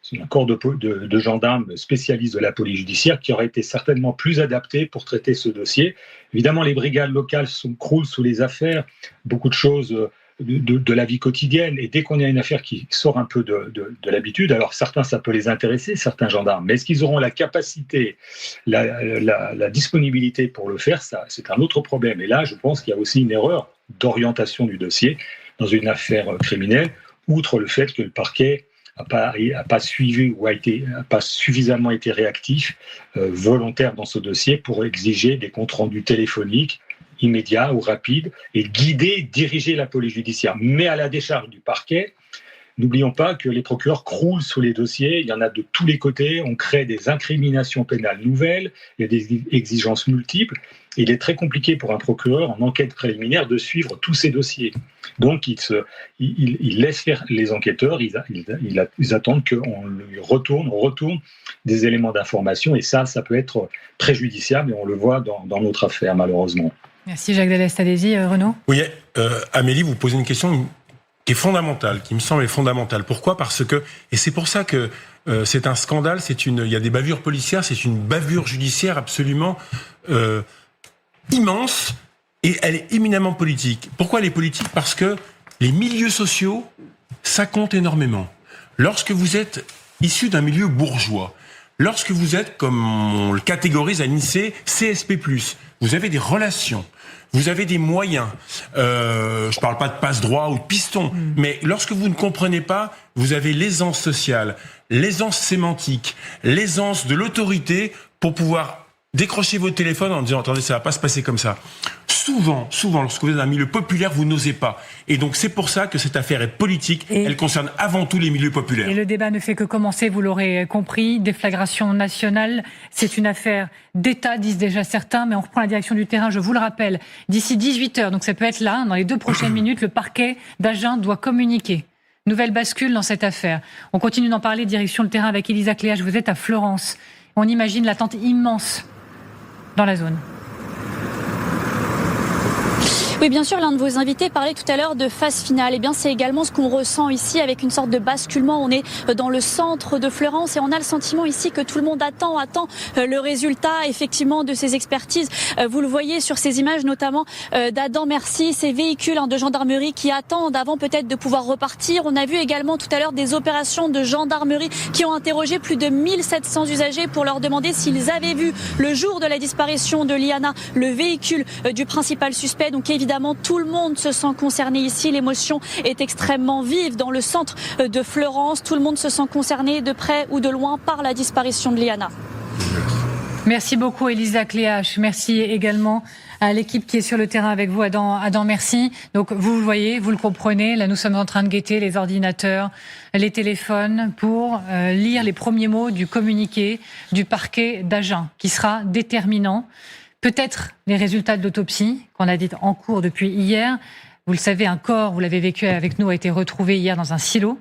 C'est un corps de gendarmes spécialistes de la police judiciaire qui aurait été certainement plus adapté pour traiter ce dossier. Évidemment, les brigades locales croulent sous les affaires, beaucoup de choses de la vie quotidienne. Et dès qu'on a une affaire qui sort un peu de l'habitude, alors certains, ça peut les intéresser, certains gendarmes. Mais est-ce qu'ils auront la capacité, la disponibilité pour le faire ? Ça, c'est un autre problème. Et là, je pense qu'il y a aussi une erreur d'orientation du dossier dans une affaire criminelle, outre le fait que le parquet n'a pas suivi ou n'a pas suffisamment été réactif, volontaire dans ce dossier pour exiger des comptes rendus téléphoniques immédiats ou rapides et diriger la police judiciaire. Mais à la décharge du parquet, n'oublions pas que les procureurs croulent sous les dossiers, il y en a de tous les côtés, on crée des incriminations pénales nouvelles, il y a des exigences multiples. Il est très compliqué pour un procureur en enquête préliminaire de suivre tous ces dossiers. Donc, il laisse faire les enquêteurs, ils attendent qu'on lui retourne des éléments d'information, et ça peut être préjudiciable, et on le voit dans notre affaire, malheureusement. Merci Jacques Dellès. Renaud ? Oui, Amélie, vous posez une question qui est fondamentale, qui me semble fondamentale. Pourquoi ? Parce que, et c'est pour ça que c'est un scandale, il y a des bavures policières, c'est une bavure judiciaire absolument immense, et elle est éminemment politique. Pourquoi elle est politique ? Parce que les milieux sociaux, ça compte énormément. Lorsque vous êtes issu d'un milieu bourgeois, lorsque vous êtes, comme on le catégorise à l'INSEE, CSP+, vous avez des relations, vous avez des moyens. Je parle pas de passe-droit ou de piston, mais lorsque vous ne comprenez pas, vous avez l'aisance sociale, l'aisance sémantique, l'aisance de l'autorité pour pouvoir décrocher votre téléphone en disant « Attendez, ça va pas se passer comme ça ». Souvent, lorsque vous êtes dans un milieu populaire, vous n'osez pas. Et donc, c'est pour ça que cette affaire est politique. Elle concerne avant tout les milieux populaires. Et le débat ne fait que commencer, vous l'aurez compris. Déflagration nationale, c'est une affaire d'État, disent déjà certains, mais on reprend la direction du terrain, je vous le rappelle. D'ici 18h, donc ça peut être là, dans les 2 prochaines minutes, le parquet d'Agen doit communiquer. Nouvelle bascule dans cette affaire. On continue d'en parler, direction le terrain avec Elisa Cléache. Vous êtes à Florence. On imagine l'attente immense dans la zone. Oui, bien sûr, l'un de vos invités parlait tout à l'heure de phase finale. Eh bien, c'est également ce qu'on ressent ici avec une sorte de basculement. On est dans le centre de Fleurance et on a le sentiment ici que tout le monde attend le résultat, effectivement, de ces expertises. Vous le voyez sur ces images, notamment d'Adam Merci, ces véhicules de gendarmerie qui attendent avant peut-être de pouvoir repartir. On a vu également tout à l'heure des opérations de gendarmerie qui ont interrogé plus de 1700 usagers pour leur demander s'ils avaient vu le jour de la disparition de Liana le véhicule du principal suspect. Donc évidemment, tout le monde se sent concerné ici. L'émotion est extrêmement vive dans le centre de Fleurance. Tout le monde se sent concerné de près ou de loin par la disparition de Liana. Merci beaucoup Elisa Cléache. Merci également à l'équipe qui est sur le terrain avec vous, Adam Merci. Donc vous le voyez, vous le comprenez, là nous sommes en train de guetter les ordinateurs, les téléphones pour lire les premiers mots du communiqué du parquet d'Agen qui sera déterminant. Peut-être les résultats de l'autopsie qu'on a dit en cours depuis hier. Vous le savez, un corps, vous l'avez vécu avec nous, a été retrouvé hier dans un silo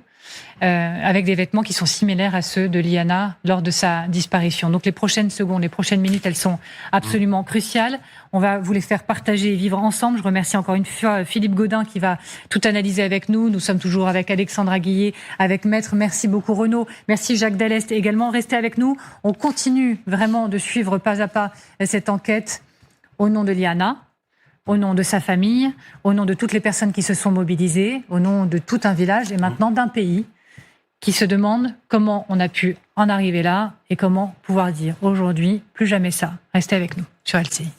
avec des vêtements qui sont similaires à ceux de Liana lors de sa disparition. Donc les prochaines secondes, les prochaines minutes, elles sont absolument cruciales. On va vous les faire partager et vivre ensemble. Je remercie encore une fois Philippe Gaudin qui va tout analyser avec nous. Nous sommes toujours avec Alexandra Guillet, avec Maître. Merci beaucoup Renaud. Merci Jacques Dallest également. Restez avec nous. On continue vraiment de suivre pas à pas cette enquête au nom de Liana, au nom de sa famille, au nom de toutes les personnes qui se sont mobilisées, au nom de tout un village et maintenant d'un pays qui se demande comment on a pu en arriver là et comment pouvoir dire aujourd'hui plus jamais ça. Restez avec nous sur LCI.